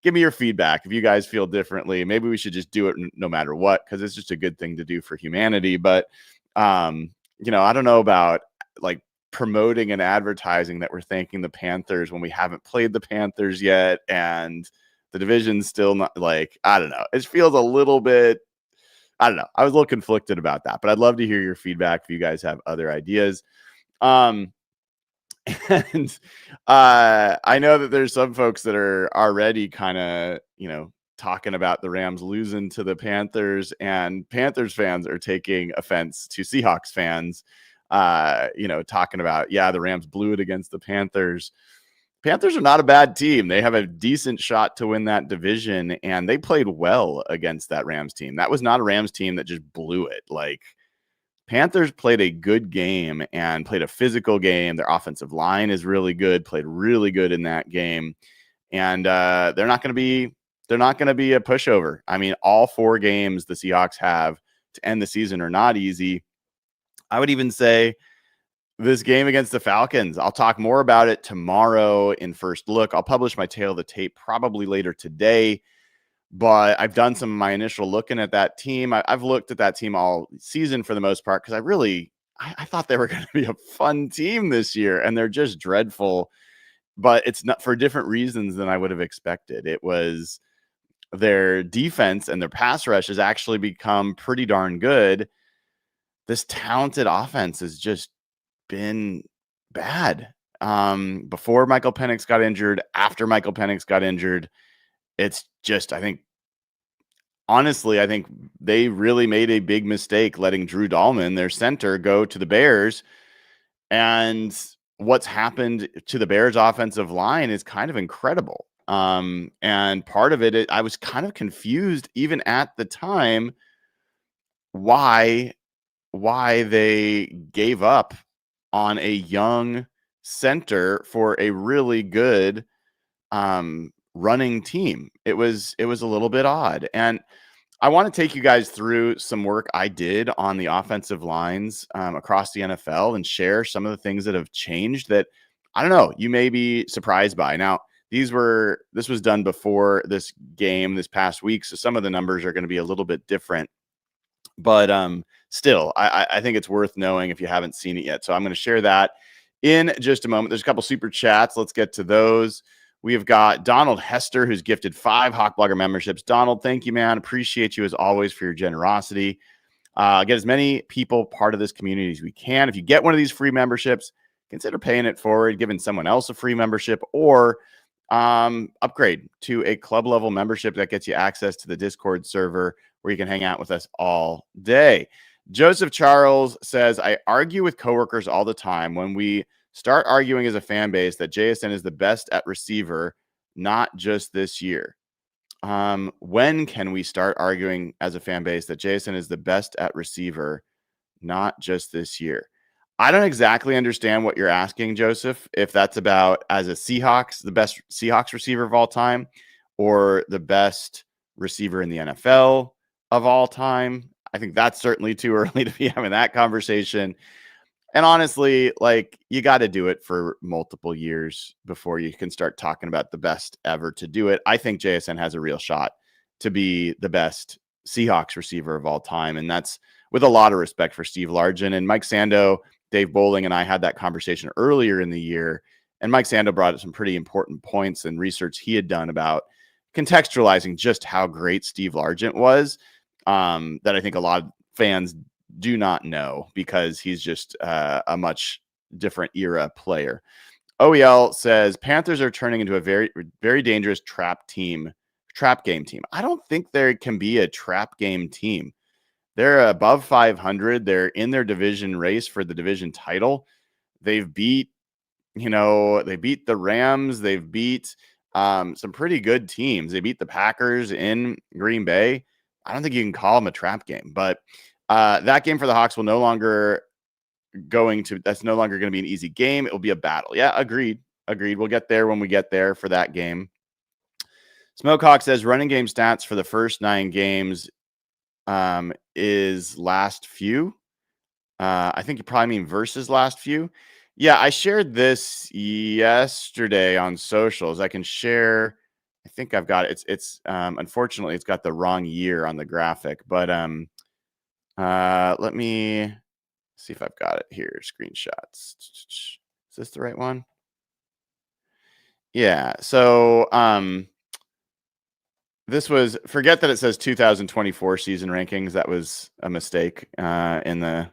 Speaker 1: Give me your feedback if you guys feel differently. Maybe we should just do it no matter what, because it's just a good thing to do for humanity. But I don't know about like promoting and advertising that we're thanking the Panthers when we haven't played the Panthers yet, and the division's still not, like, I don't know. It feels a little bit, I don't know. I was a little conflicted about that, but I'd love to hear your feedback if you guys have other ideas. And I know that there's some folks that are already kind of, talking about the Rams losing to the Panthers, and Panthers fans are taking offense to Seahawks fans, talking about, the Rams blew it against the Panthers. Panthers are not a bad team. They have a decent shot to win that division, and they played well against that Rams team. That was not a Rams team that just blew it. Like, Panthers played a good game and played a physical game. Their offensive line is really good, played really good in that game. And they're not going to be a pushover. I mean, all 4 games the Seahawks have to end the season are not easy. I would even say this game against the Falcons, I'll talk more about it tomorrow in First Look. I'll publish my tail of the tape probably later today. But I've done some of my initial looking at that team. I've looked at that team all season for the most part because I thought they were going to be a fun team this year, and they're just dreadful. But it's not for different reasons than I would have expected. It was their defense and their pass rush has actually become pretty darn good. This talented offense has just been bad. Before Michael Penix got injured, after Michael Penix got injured, it's just, I think they really made a big mistake letting Drew Dahlman, their center, go to the Bears. And what's happened to the Bears offensive line is kind of incredible. And part of it, I was kind of confused even at the time why they gave up on a young center for a really good running team. It was a little bit odd. And I want to take you guys through some work I did on the offensive lines across the NFL and share some of the things that have changed that, I don't know, you may be surprised by. Now, this was done before this game this past week, so some of the numbers are going to be a little bit different. But still, I think it's worth knowing if you haven't seen it yet. So I'm going to share that in just a moment. There's a couple super chats. Let's get to those. We have got Donald Hester, who's gifted 5 Hawk Blogger memberships. Donald, thank you, man. Appreciate you as always for your generosity. Get as many people part of this community as we can. If you get one of these free memberships, consider paying it forward, giving someone else a free membership, or upgrade to a club level membership that gets you access to the Discord server where you can hang out with us all day. Joseph Charles says, I argue with coworkers all the time when we start arguing as a fan base that JSN is the best at receiver, not just this year. When can we start arguing as a fan base that JSN is the best at receiver, not just this year? I don't exactly understand what you're asking, Joseph, if that's about as a Seahawks, the best Seahawks receiver of all time, or the best receiver in the NFL of all time. I think that's certainly too early to be having that conversation. And honestly, like, you got to do it for multiple years before you can start talking about the best ever to do it. I think JSN has a real shot to be the best Seahawks receiver of all time. And that's with a lot of respect for Steve Largent and Mike Sando. Dave Bowling and I had that conversation earlier in the year. And Mike Sando brought up some pretty important points and research he had done about contextualizing just how great Steve Largent was, that I think a lot of fans do not know because he's just a much different era player. OEL says Panthers are turning into a very, very dangerous trap game team. I don't think there can be a trap game team. They're above 500. They're in their division race for the division title. They've beat, they beat the Rams. They've beat some pretty good teams. They beat the Packers in Green Bay. I don't think you can call them a trap game, but that game for the Hawks will no longer going to be an easy game. It will be a battle. Yeah, agreed. We'll get there when we get there for that game. Smokehawk says running game stats for the first 9 games is last few. I think you probably mean versus last few. Yeah, I shared this yesterday on socials. I can share. I think I've got it. It's unfortunately it's got the wrong year on the graphic, but let me see if I've got it here. Screenshots. Is this the right one? Yeah. So this was, forget that it says 2024 season rankings. That was a mistake in the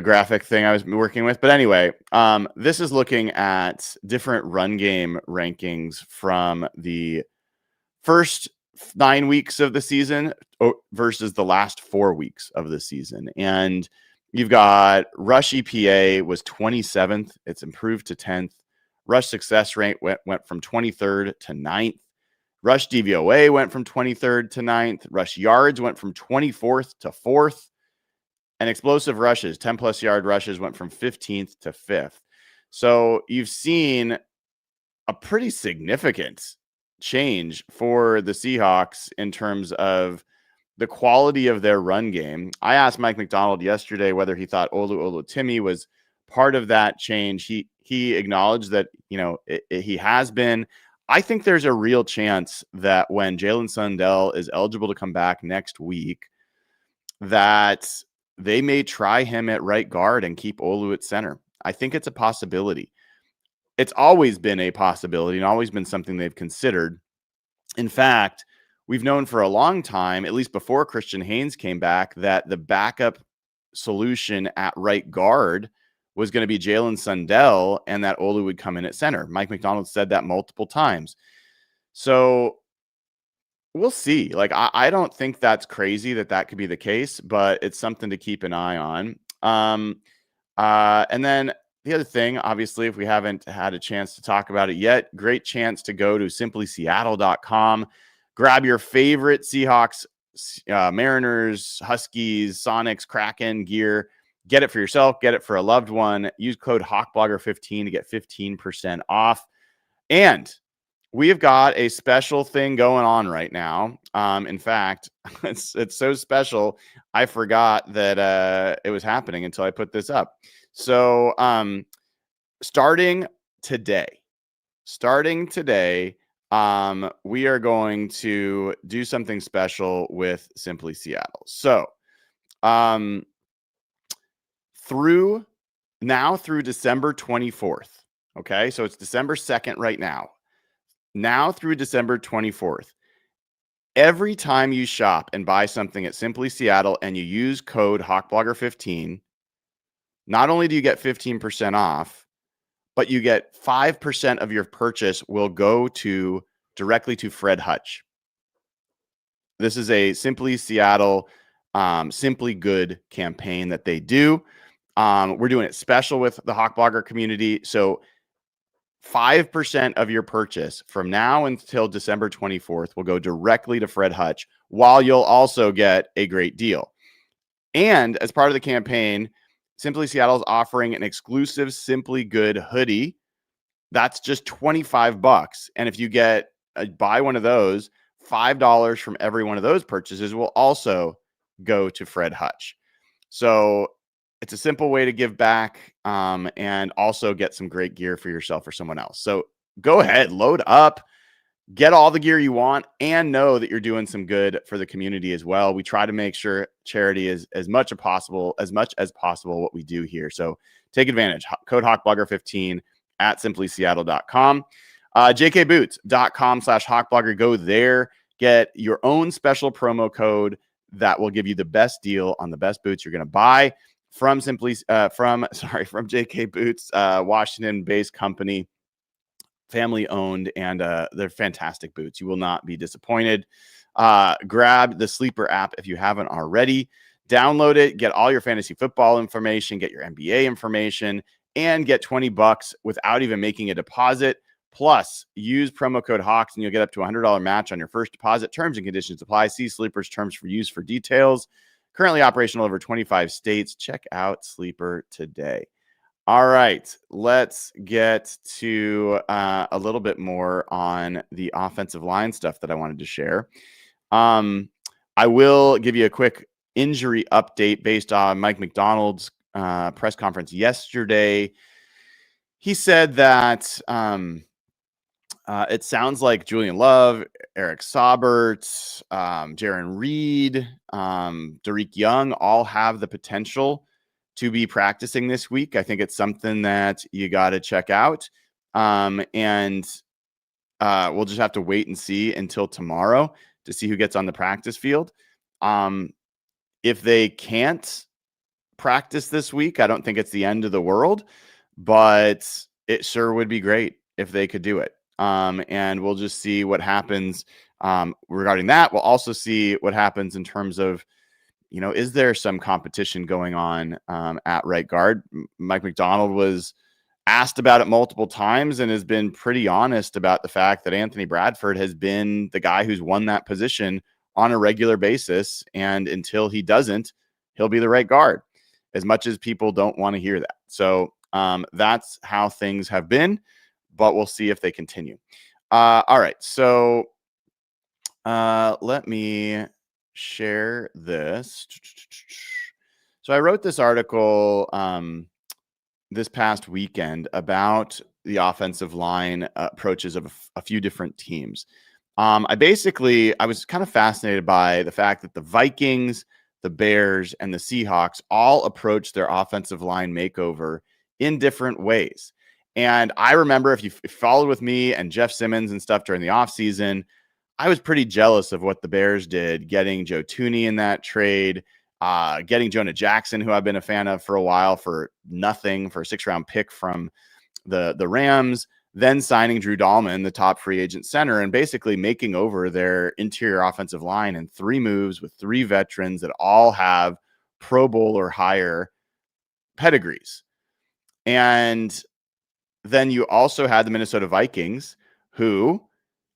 Speaker 1: graphic thing I was working with. But anyway, this is looking at different run game rankings from the first 9 weeks of the season versus the last 4 weeks of the season. And you've got rush EPA was 27th. It's improved to 10th. Rush success rate went from 23rd to 9th. Rush DVOA went from 23rd to 9th. Rush yards went from 24th to 4th. And explosive rushes, 10-plus yard rushes, went from 15th to 5th. So you've seen a pretty significant change for the Seahawks in terms of the quality of their run game. I asked Mike McDonald yesterday whether he thought Olu-Timmy was part of that change. He acknowledged that, he has been. I think there's a real chance that when Jalen Sundell is eligible to come back next week, that they may try him at right guard and keep Olu at center. I think it's a possibility. It's always been a possibility and always been something they've considered. In fact, we've known for a long time, at least before Christian Haynes came back, that the backup solution at right guard was going to be Jalen Sundell and that Olu would come in at center. Mike McDonald said that multiple times. So we'll see. Like, I don't think that's crazy that could be the case, but it's something to keep an eye on. And then the other thing, obviously, if we haven't had a chance to talk about it yet, great chance to go to SimplySeattle.com, grab your favorite Seahawks, Mariners, Huskies, Sonics, Kraken gear. Get it for yourself. Get it for a loved one. Use code HawkBlogger15 to get 15% off. And we have got a special thing going on right now. In fact, it's so special, I forgot that it was happening until I put this up. So starting today, we are going to do something special with Simply Seattle. So through December 24th. Okay, so it's December 2nd right now. Now through December 24th, every time you shop and buy something at Simply Seattle and you use code HawkBlogger15, not only do you get 15% off, but you get 5% of your purchase will go directly to Fred Hutch. This is a Simply Seattle, Simply Good campaign that they do. We're doing it special with the HawkBlogger community. So 5% of your purchase from now until December 24th will go directly to Fred Hutch, while you'll also get a great deal. And as part of the campaign, Simply Seattle is offering an exclusive Simply Good hoodie. That's just $25. And if you buy one of those, $5 from every one of those purchases will also go to Fred Hutch. So it's a simple way to give back and also get some great gear for yourself or someone else. So go ahead, load up, get all the gear you want, and know that you're doing some good for the community as well. We try to make sure charity is as much as possible what we do here. So take advantage. Code HawkBlogger15 at SimplySeattle.com. JKBoots.com/HawkBlogger. Go there, get your own special promo code that will give you the best deal on the best boots you're going to buy. From JKBoots, Washington-based company, family owned, and they're fantastic boots. You will not be disappointed. Grab the Sleeper app if you haven't already. Download it, get all your fantasy football information, get your NBA information, and get $20 without even making a deposit. Plus, use promo code Hawks and you'll get up to a $100 match on your first deposit. Terms and conditions apply. See Sleeper's terms for use for details. Currently operational over 25 states. Check out Sleeper today. All right, let's get to a little bit more on the offensive line stuff that I wanted to share. I will give you a quick injury update based on Mike McDonald's press conference yesterday. He said that it sounds like Julian Love, Eric Saubert, Jaron Reed, Derek Young all have the potential to be practicing this week. I think it's something that you got to check out. And we'll just have to wait and see until tomorrow to see who gets on the practice field. If they can't practice this week, I don't think it's the end of the world, but it sure would be great if they could do it. And we'll just see what happens regarding that. We'll also see what happens in terms of, is there some competition going on at right guard? Mike McDonald was asked about it multiple times and has been pretty honest about the fact that Anthony Bradford has been the guy who's won that position on a regular basis. And until he doesn't, he'll be the right guard, as much as people don't want to hear that. So that's how things have been, but we'll see if they continue. All right. So let me share this. So I wrote this article this past weekend about the offensive line approaches of a few different teams. I was kind of fascinated by the fact that the Vikings, the Bears, and the Seahawks all approached their offensive line makeover in different ways. And I remember, if you followed with me and Jeff Simmons and stuff during the offseason, I was pretty jealous of what the Bears did, getting Joe Thuney in that trade, getting Jonah Jackson, who I've been a fan of for a while, for nothing, for a 6th-round pick from the Rams, then signing Drew Dahlman, the top free agent center, and basically making over their interior offensive line in 3 moves with 3 veterans that all have Pro Bowl or higher pedigrees. And then you also had the Minnesota Vikings, who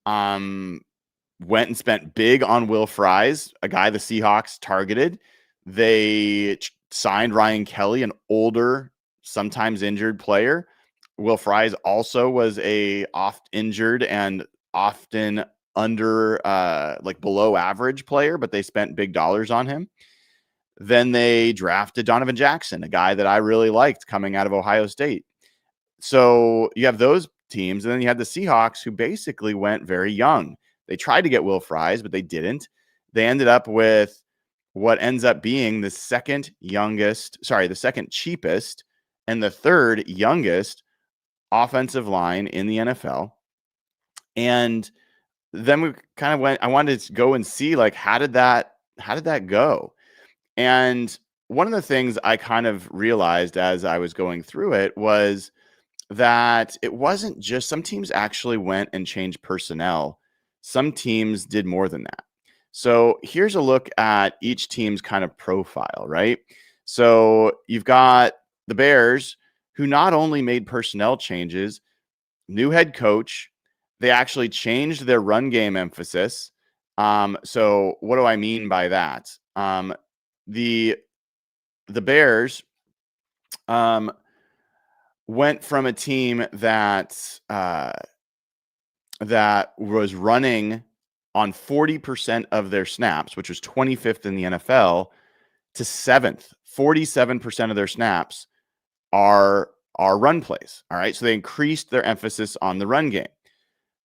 Speaker 1: went and spent big on Will Fries, a guy the Seahawks targeted. They signed Ryan Kelly, an older, sometimes injured player. Will Fries also was a oft injured and often under below average player, but they spent big dollars on him. Then they drafted Donovan Jackson, a guy that I really liked coming out of Ohio State. So you have those teams, and then you had the Seahawks, who basically went very young. They tried to get Will Fries, but they didn't. They ended up with what ends up being the second cheapest and the 3rd youngest offensive line in the NFL. And then we kind of I wanted to go and see, like, how did that go? And one of the things I kind of realized as I was going through it was that it wasn't just, some teams actually went and changed personnel. Some teams did more than that. So here's a look at each team's kind of profile, right? So you've got the Bears, who not only made personnel changes, new head coach, they actually changed their run game emphasis. So what do I mean by that? The Bears went from a team that was running on 40% of their snaps, which was 25th in the NFL, to 7th. 47% of their snaps are run plays. All right. So they increased their emphasis on the run game.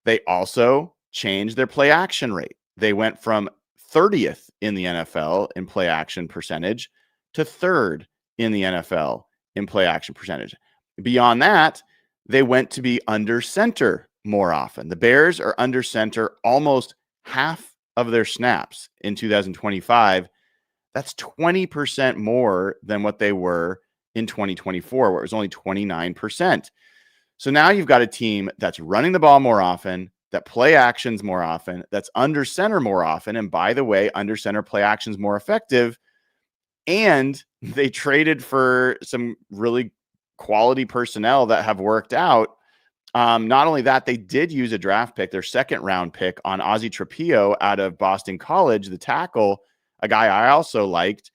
Speaker 1: They also changed their play action rate. They went from 30th in the NFL in play action percentage to 3rd in the NFL in play action percentage. Beyond that, they went to be under center more often. The Bears are under center almost half of their snaps in 2025. That's 20% more than what they were in 2024, where it was only 29%. So now you've got a team that's running the ball more often, that play actions more often, that's under center more often. And by the way, under center play actions more effective. And they traded for some really quality personnel that have worked out. Not only that, they did use a draft pick, their 2nd-round pick, on Ozzie Trapillo out of Boston College, the tackle, a guy I also liked.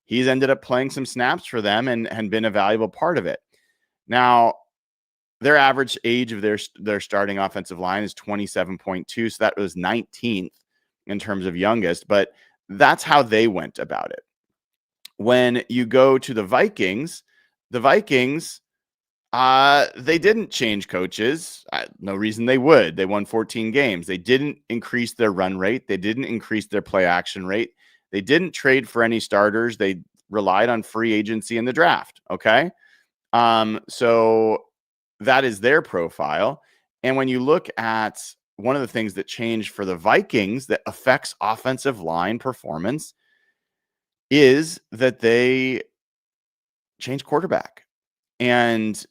Speaker 1: He's ended up playing some snaps for them and been a valuable part of it. Now, their average age of their starting offensive line is 27.2, so that was 19th in terms of youngest, but that's how they went about it. When you go to the Vikings, they didn't change coaches. No reason they would. They won 14 games. They didn't increase their run rate. They didn't increase their play action rate. They didn't trade for any starters. They relied on free agency in the draft. Okay. So that is their profile. And when you look at one of the things that changed for the Vikings that affects offensive line performance is that they changed quarterback. And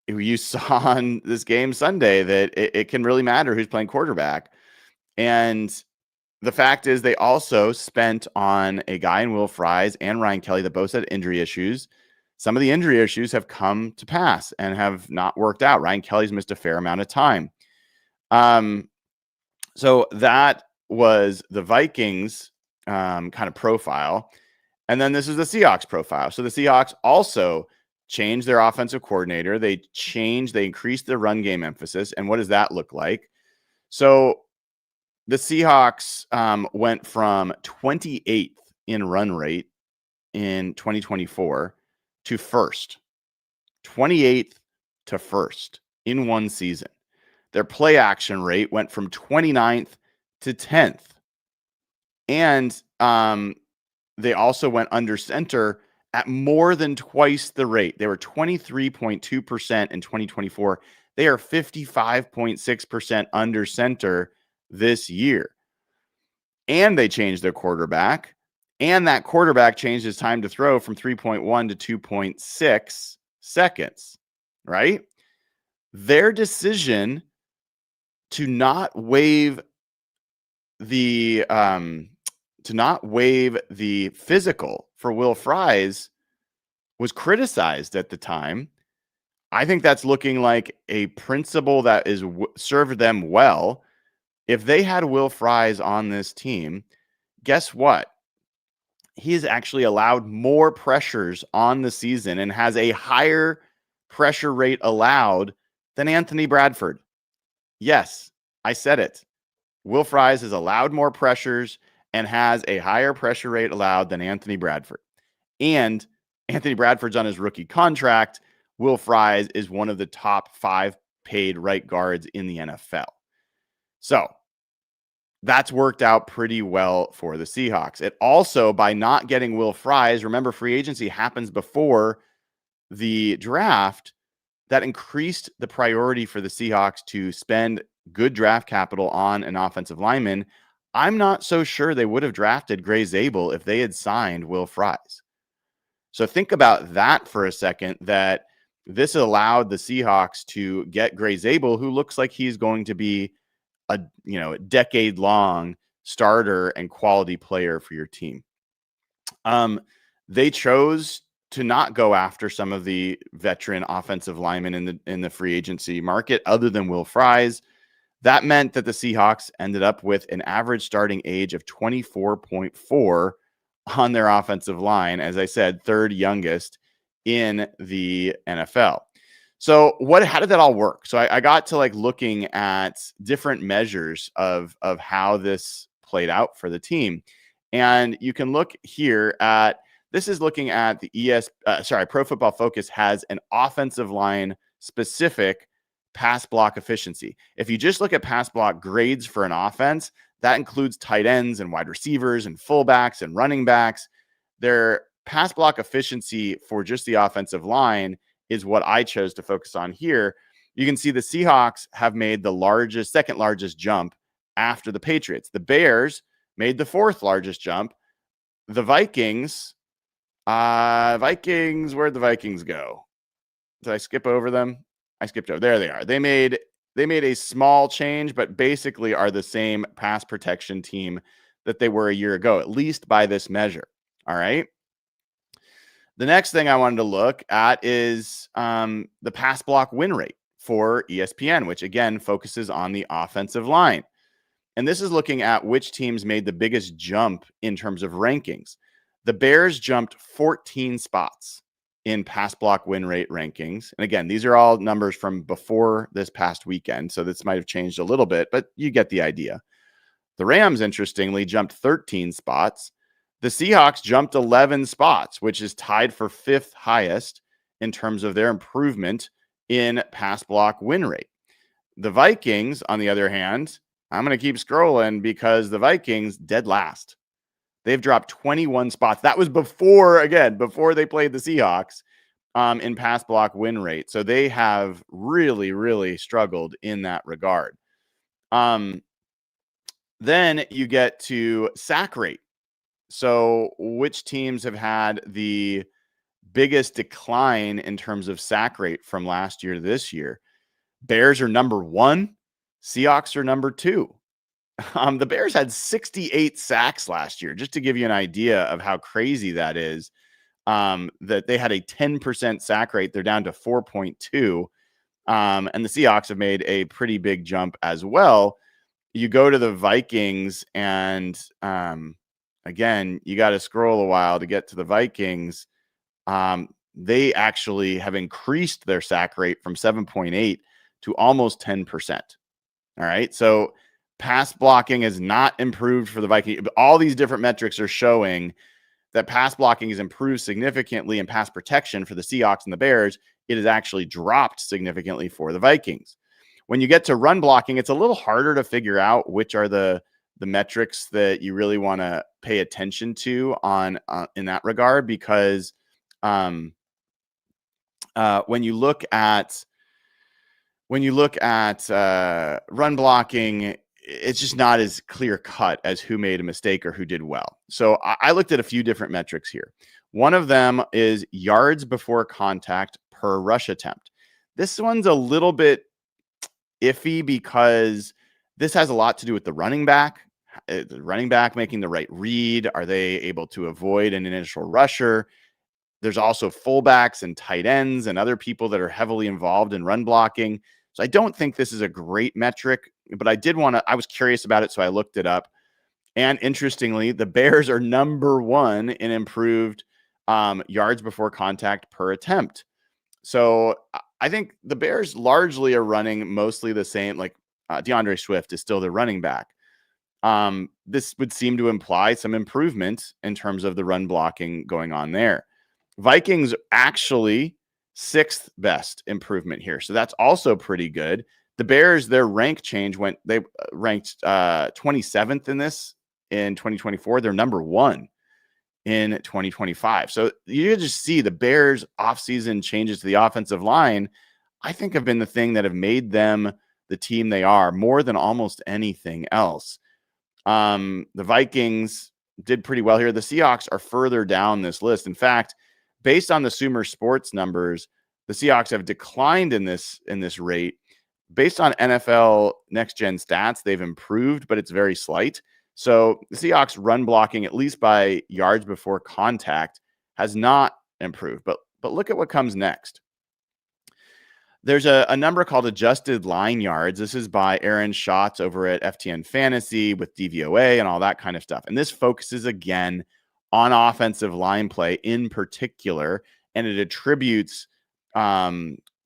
Speaker 1: you saw on this game Sunday that it can really matter who's playing quarterback. And the fact is, they also spent on a guy in Will Fries and Ryan Kelly that both had injury issues. some of the injury issues have come to pass and have not worked out. Ryan Kelly's missed a fair amount of time. So that was the Vikings kind of profile. And then this is the Seahawks profile. So the Seahawks also changed their offensive coordinator. They increased their run game emphasis. And what does that look like? So the Seahawks went from 28th in run rate in 2024 to first. 28th to first in one season. Their play action rate went from 29th to 10th. And they also went under center at more than twice the rate. They were 23.2% in 2024. They are 55.6% under center this year. And they changed their quarterback. And that quarterback changed his time to throw from 3.1 to 2.6 seconds, right? Their decision to not waive the physical for Will Fries was criticized at the time. I think that's looking like a principle that is served them well. If they had Will Fries on this team, guess what? He has actually allowed more pressures on the season and has a higher pressure rate allowed than Anthony Bradford. Yes, I said it. Will Fries has allowed more pressures and has a higher pressure rate allowed than Anthony Bradford. And Anthony Bradford's on his rookie contract. Will Fries is one of the top 5 paid right guards in the NFL. So that's worked out pretty well for the Seahawks. It also, by not getting Will Fries, remember free agency happens before the draft, that increased the priority for the Seahawks to spend good draft capital on an offensive lineman. I'm not so sure they would have drafted Gray Zabel if they had signed Will Fries. So think about that for a second, that this allowed the Seahawks to get Gray Zabel, who looks like he's going to be a decade-long starter and quality player for your team. They chose to not go after some of the veteran offensive linemen in the free agency market other than Will Fries. That meant that the Seahawks ended up with an average starting age of 24.4 on their offensive line. As I said, third youngest in the NFL. So how did that all work? So I got to looking at different measures of how this played out for the team. And you can look here at, this is looking at the Pro Football Focus has an offensive line specific pass block efficiency. If you just look at pass block grades for an offense, that includes tight ends and wide receivers and fullbacks and running backs. Their pass block efficiency for just the offensive line is what I chose to focus on here. You can see the Seahawks have made the second largest jump after the Patriots. The Bears made the 4th largest jump. The Vikings, where'd the Vikings go? Did I skip over them? I skipped over. There they are. They made a small change, but basically are the same pass protection team that they were a year ago, at least by this measure. All right. The next thing I wanted to look at is the pass block win rate for ESPN, which again focuses on the offensive line. And this is looking at which teams made the biggest jump in terms of rankings. The Bears jumped 14 spots in pass block win rate rankings. And again, these are all numbers from before this past weekend, so this might have changed a little bit, but you get the idea. The Rams, interestingly, jumped 13 spots. The Seahawks jumped 11 spots, which is tied for 5th highest in terms of their improvement in pass block win rate. The Vikings, on the other hand, I'm going to keep scrolling because the Vikings dead last. They've dropped 21 spots. That was before they played the Seahawks in pass block win rate. So they have really, really struggled in that regard. Then you get to sack rate. So which teams have had the biggest decline in terms of sack rate from last year to this year? Bears are number 1. Seahawks are number 2. The Bears had 68 sacks last year, just to give you an idea of how crazy that is. that they had a 10% sack rate. They're down to 4.2. And the Seahawks have made a pretty big jump as well. You go to the Vikings, and again, you got to scroll a while to get to the Vikings. They actually have increased their sack rate from 7.8 to almost 10%. All right. So pass blocking has not improved for the Vikings. All these different metrics are showing that pass blocking has improved significantly, and pass protection for the Seahawks and the Bears, it has actually dropped significantly for the Vikings. When you get to run blocking, it's a little harder to figure out which are the metrics that you really want to pay attention to on in that regard, because when you look at run blocking, it's just not as clear cut as who made a mistake or who did well. So I looked at a few different metrics here. One of them is yards before contact per rush attempt. This one's a little bit iffy because this has a lot to do with the running back making the right read. Are they able to avoid an initial rusher? There's also fullbacks and tight ends and other people that are heavily involved in run blocking. So I don't think this is a great metric, but I was curious about it, so I looked it up. And interestingly, the Bears are number one in improved yards before contact per attempt. So I think the Bears largely are running mostly the same. Like DeAndre Swift is still the running back. This would seem to imply some improvement in terms of the run blocking going on there. Vikings actually 6th best improvement here. So that's also pretty good. The Bears, their rank change they ranked 27th in this in 2024. They're number 1 in 2025. So you just see the Bears offseason changes to the offensive line, I think, have been the thing that have made them the team they are more than almost anything else. The Vikings did pretty well here. The Seahawks are further down this list. In fact, based on the Sumer Sports numbers, the Seahawks have declined in this rate. Based on NFL Next Gen stats, they've improved, but it's very slight. So the Seahawks run blocking, at least by yards before contact, has not improved. But look at what comes next. There's a number called adjusted line yards. This is by Aaron Schatz over at FTN Fantasy with DVOA and all that kind of stuff. And this focuses again on offensive line play in particular, and it attributes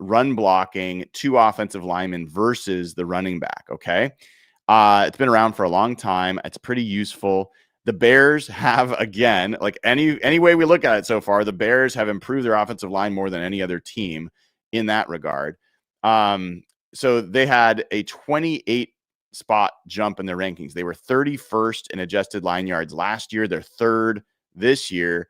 Speaker 1: run blocking to offensive linemen versus the running back. Okay. It's been around for a long time. It's pretty useful. The Bears have, again, like any way we look at it so far, the Bears have improved their offensive line more than any other team in that regard. So they had a 28 spot jump in their rankings. They were 31st in adjusted line yards last year. They're 3rd this year.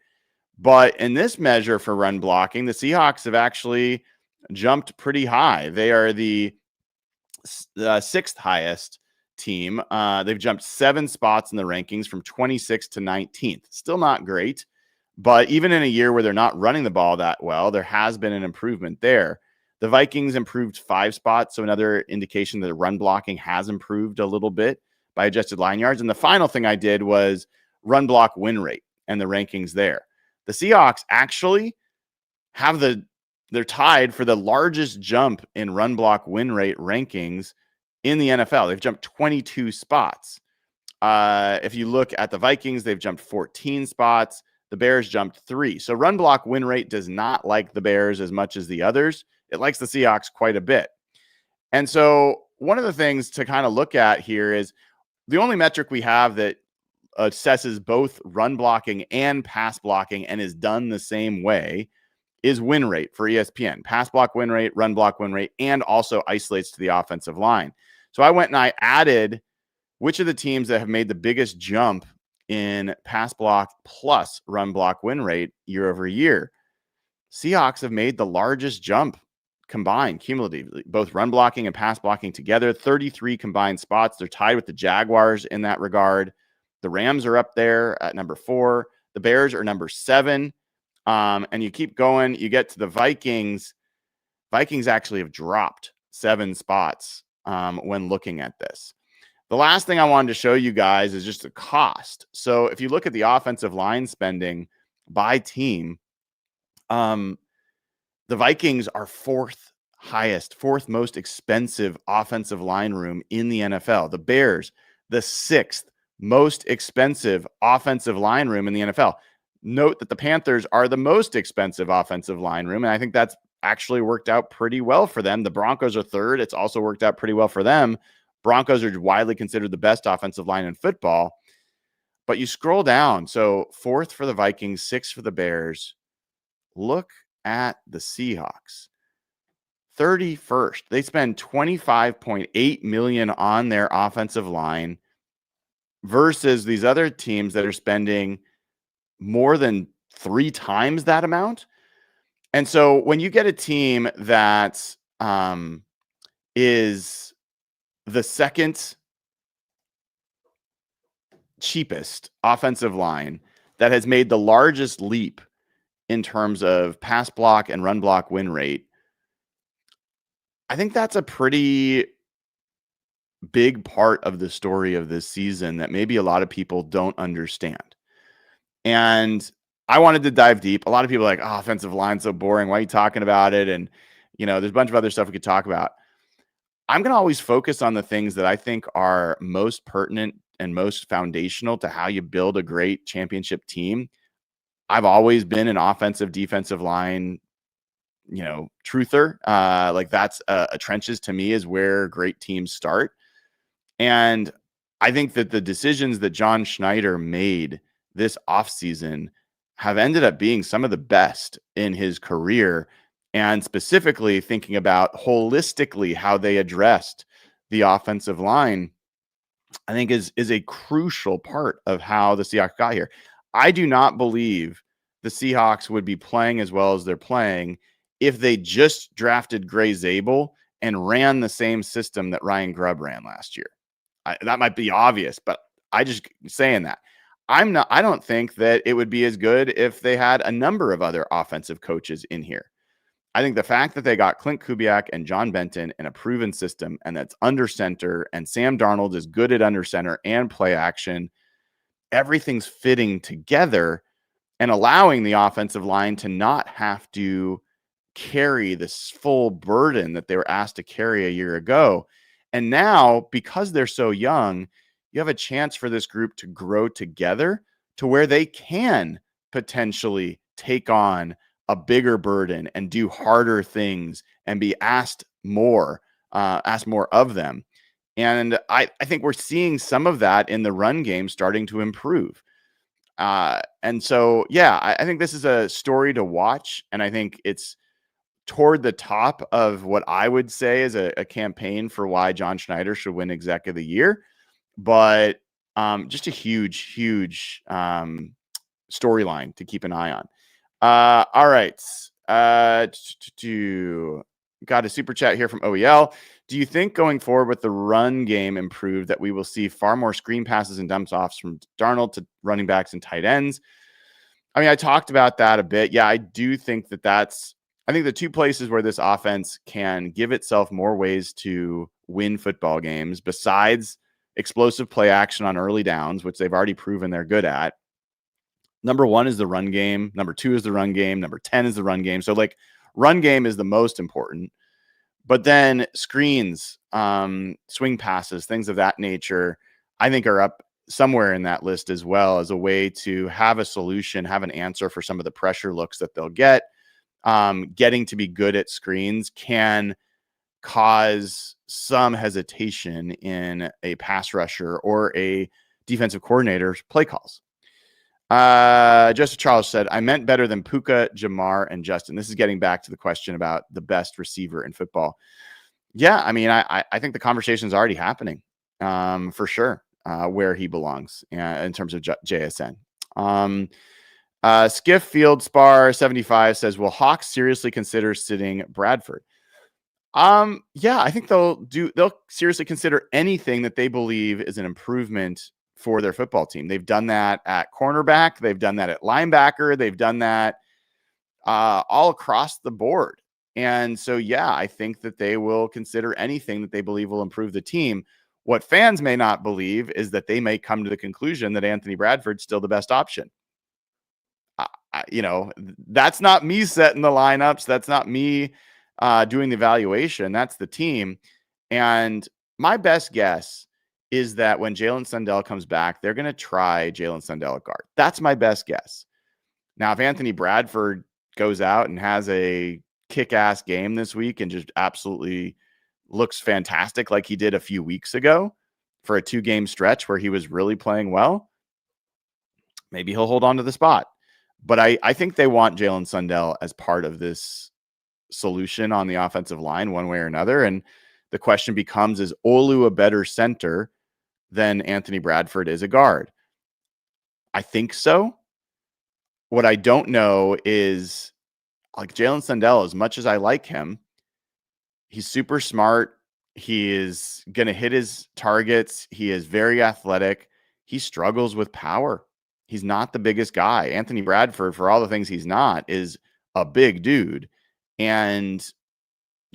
Speaker 1: But in this measure for run blocking, the Seahawks have actually jumped pretty high. They are the 6th highest team. They've jumped 7 spots in the rankings from 26th to 19th. Still not great, but even in a year where they're not running the ball that well, there has been an improvement there. The Vikings improved 5 spots, so another indication that the run blocking has improved a little bit by adjusted line yards. And the final thing I did was run block win rate and the rankings there. The Seahawks actually have they're tied for the largest jump in run block win rate rankings in the NFL. They've jumped 22 spots. If you look at the Vikings, they've jumped 14 spots. The Bears jumped 3. So run block win rate does not like the Bears as much as the others. It likes the Seahawks quite a bit. And so one of the things to kind of look at here is the only metric we have that assesses both run blocking and pass blocking and is done the same way is win rate for ESPN. Pass block win rate, run block win rate, and also isolates to the offensive line. So I went and I added which of the teams that have made the biggest jump in pass block plus run block win rate year over year. Seahawks have made the largest jump combined cumulatively, both run blocking and pass blocking together, 33 combined spots. They're tied with the Jaguars in that regard. The Rams are up there at number 4. The Bears are number 7. And you keep going, you get to the Vikings. Vikings actually have dropped 7 spots when looking at this. The last thing I wanted to show you guys is just the cost. So if you look at the offensive line spending by team, The Vikings are fourth most expensive offensive line room in the NFL. The Bears, the sixth most expensive offensive line room in the NFL. Note that the Panthers are the most expensive offensive line room, and I think that's actually worked out pretty well for them. The Broncos are third. It's also worked out pretty well for them. Broncos are widely considered the best offensive line in football. But you scroll down. So fourth for the Vikings, sixth for the Bears. Look at the Seahawks. 31st. They spend $25.8 million on their offensive line versus these other teams that are spending more than 3 times that amount. And so when you get a team that is the second cheapest offensive line that has made the largest leap in terms of pass block and run block win rate, I think that's a pretty big part of the story of this season that maybe a lot of people don't understand. And I wanted to dive deep. A lot of people are like, oh, offensive line's so boring. Why are you talking about it? And, there's a bunch of other stuff we could talk about. I'm going to always focus on the things that I think are most pertinent and most foundational to how you build a great championship team. I've always been an offensive defensive line, truther. Like that's trenches to me is where great teams start. And I think that the decisions that John Schneider made this offseason have ended up being some of the best in his career. And specifically thinking about holistically how they addressed the offensive line, I think is a crucial part of how the Seahawks got here. I do not believe the Seahawks would be playing as well as they're playing if they just drafted Gray Zabel and ran the same system that Ryan Grubb ran last year. That might be obvious, but I just saying that. I don't think that it would be as good if they had a number of other offensive coaches in here. I think the fact that they got Clint Kubiak and John Benton in a proven system and that's under center and Sam Darnold is good at under center and play action, everything's fitting together and allowing the offensive line to not have to carry this full burden that they were asked to carry a year ago. And now, because they're so young, you have a chance for this group to grow together to where they can potentially take on a bigger burden and do harder things and be asked more of them. And I think we're seeing some of that in the run game starting to improve. And so, I think this is a story to watch. And I think it's toward the top of what I would say is a campaign for why John Schneider should win Exec of the Year. But just a huge, huge storyline to keep an eye on. All right. Got a super chat here from OEL. Do you think going forward with the run game improved that we will see far more screen passes and dumps offs from Darnold to running backs and tight ends? I mean, I talked about that a bit. Yeah, I do think I think the two places where this offense can give itself more ways to win football games besides explosive play action on early downs, which they've already proven they're good at. Number 1 is the run game. Number 2 is the run game. Number 10 is the run game. So run game is the most important, but then screens, swing passes, things of that nature, I think are up somewhere in that list as well as a way to have a solution, have an answer for some of the pressure looks that they'll get. Getting to be good at screens can cause some hesitation in a pass rusher or a defensive coordinator's play calls. Joseph Charles said, I meant better than Puka, Jamar, and Justin. This is getting back to the question about the best receiver in football. Yeah, I mean, I think the conversation is already happening for sure where he belongs in terms of JSN. Skiff Field Spar 75 says, will Hawks seriously consider sitting Bradford? I think they'll seriously consider anything that they believe is an improvement for their football team. They've done that at cornerback. They've done that at linebacker. They've done that all across the board. And so, I think that they will consider anything that they believe will improve the team. What fans may not believe is that they may come to the conclusion that Anthony Bradford's still the best option. that's not me setting the lineups. That's not me doing the evaluation. That's the team. And my best guess is that when Jalen Sundell comes back, they're going to try Jalen Sundell at guard. That's my best guess. Now, if Anthony Bradford goes out and has a kick-ass game this week and just absolutely looks fantastic like he did a few weeks ago for a 2-game stretch where he was really playing well, maybe he'll hold on to the spot. But I think they want Jalen Sundell as part of this solution on the offensive line one way or another. And the question becomes, is Olu a better center than Anthony Bradford is a guard? I think so. What I don't know is, like, Jalen Sundell, as much as I like him, he's super smart. He is going to hit his targets. He is very athletic. He struggles with power. He's not the biggest guy. Anthony Bradford, for all the things he's not, is a big dude. And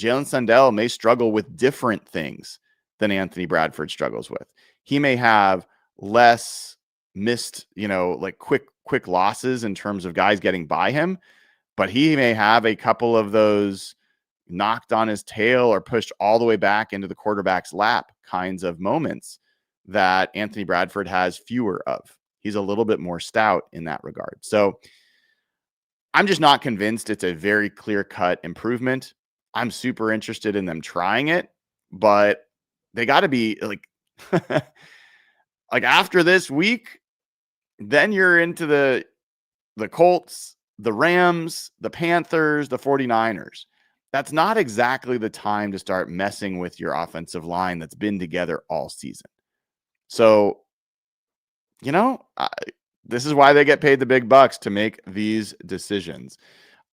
Speaker 1: Jalen Sundell may struggle with different things than Anthony Bradford struggles with. He may have less missed, like quick losses in terms of guys getting by him, but he may have a couple of those knocked on his tail or pushed all the way back into the quarterback's lap kinds of moments that Anthony Bradford has fewer of. He's a little bit more stout in that regard. So I'm just not convinced it's a very clear-cut improvement. I'm super interested in them trying it, but they got to be like, like after this week, then you're into the Colts, the Rams, the Panthers, the 49ers. That's not exactly the time to start messing with your offensive line that's been together all season. So, this is why they get paid the big bucks, to make these decisions.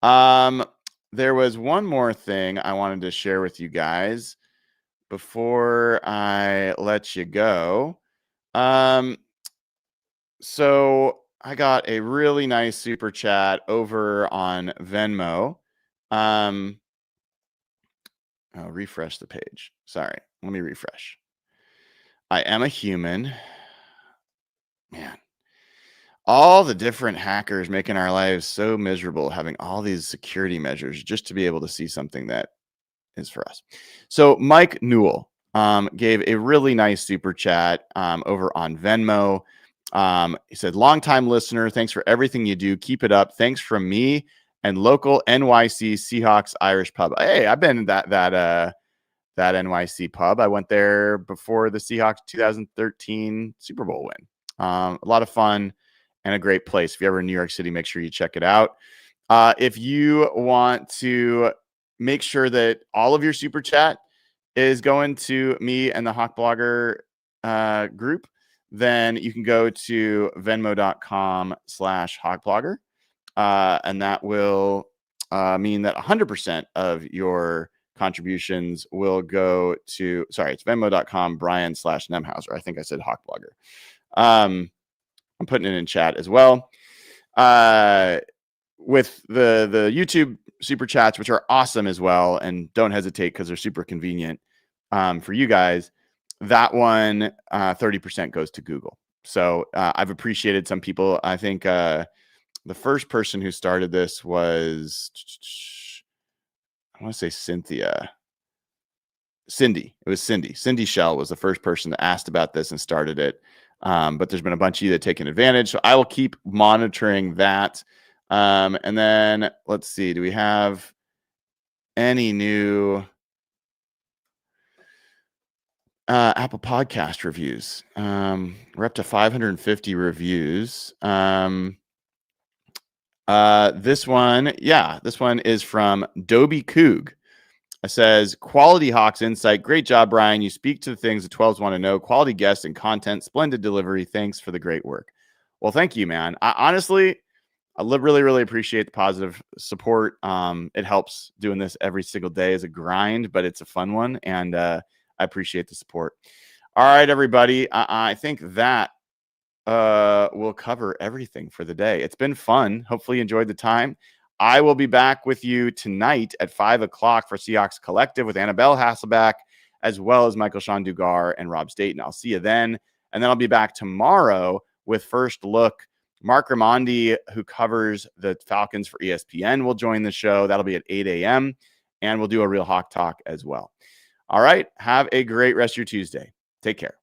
Speaker 1: There was one more thing I wanted to share with you guys before I let you go. So I got a really nice super chat over on Venmo. I'll refresh the page. Sorry, let me refresh. I am a human. Man, all the different hackers making our lives so miserable, having all these security measures just to be able to see something that is for us. So Mike Newell gave a really nice super chat over on Venmo. He said, longtime listener, thanks for everything you do. Keep it up. Thanks from me and local NYC Seahawks Irish pub. Hey, I've been in that NYC pub. I went there before the Seahawks 2013 Super Bowl win. A lot of fun and a great place. If you're ever in New York City, make sure you check it out. If you want to make sure that all of your super chat is going to me and the Hawk Blogger group, then you can go to venmo.com/hawkblogger. And that will mean that 100% of your contributions will go to, it's venmo.com Brian/Nemhauser. I think I said Hawk Blogger. I'm putting it in chat as well. With the YouTube super chats, which are awesome as well, and don't hesitate because they're super convenient for you guys. That one, 30% goes to Google. So I've appreciated some people. I think the first person who started this was, I want to say Cindy. It was Cindy. Cindy Shell was the first person that asked about this and started it. But there's been a bunch of you that have taken advantage. So I will keep monitoring that. And then let's see, do we have any new Apple Podcast reviews? We're up to 550 reviews. This one is from Dobie Coog. It says, quality Hawks insight. Great job, Brian. You speak to the things the 12s want to know. Quality guests and content. Splendid delivery. Thanks for the great work. Well, thank you, man. I really, really appreciate the positive support. It helps doing this every single day as a grind, but it's a fun one, and I appreciate the support. All right, everybody. I think that will cover everything for the day. It's been fun. Hopefully you enjoyed the time. I will be back with you tonight at 5 o'clock for Seahawks Collective with Annabelle Hasselbeck, as well as Michael Sean Dugar and Rob Staten. I'll see you then. And then I'll be back tomorrow with First Look Mark Ramondi, who covers the Falcons for ESPN, will join the show. That'll be at 8 a.m. And we'll do a Real Hawk Talk as well. All right. Have a great rest of your Tuesday. Take care.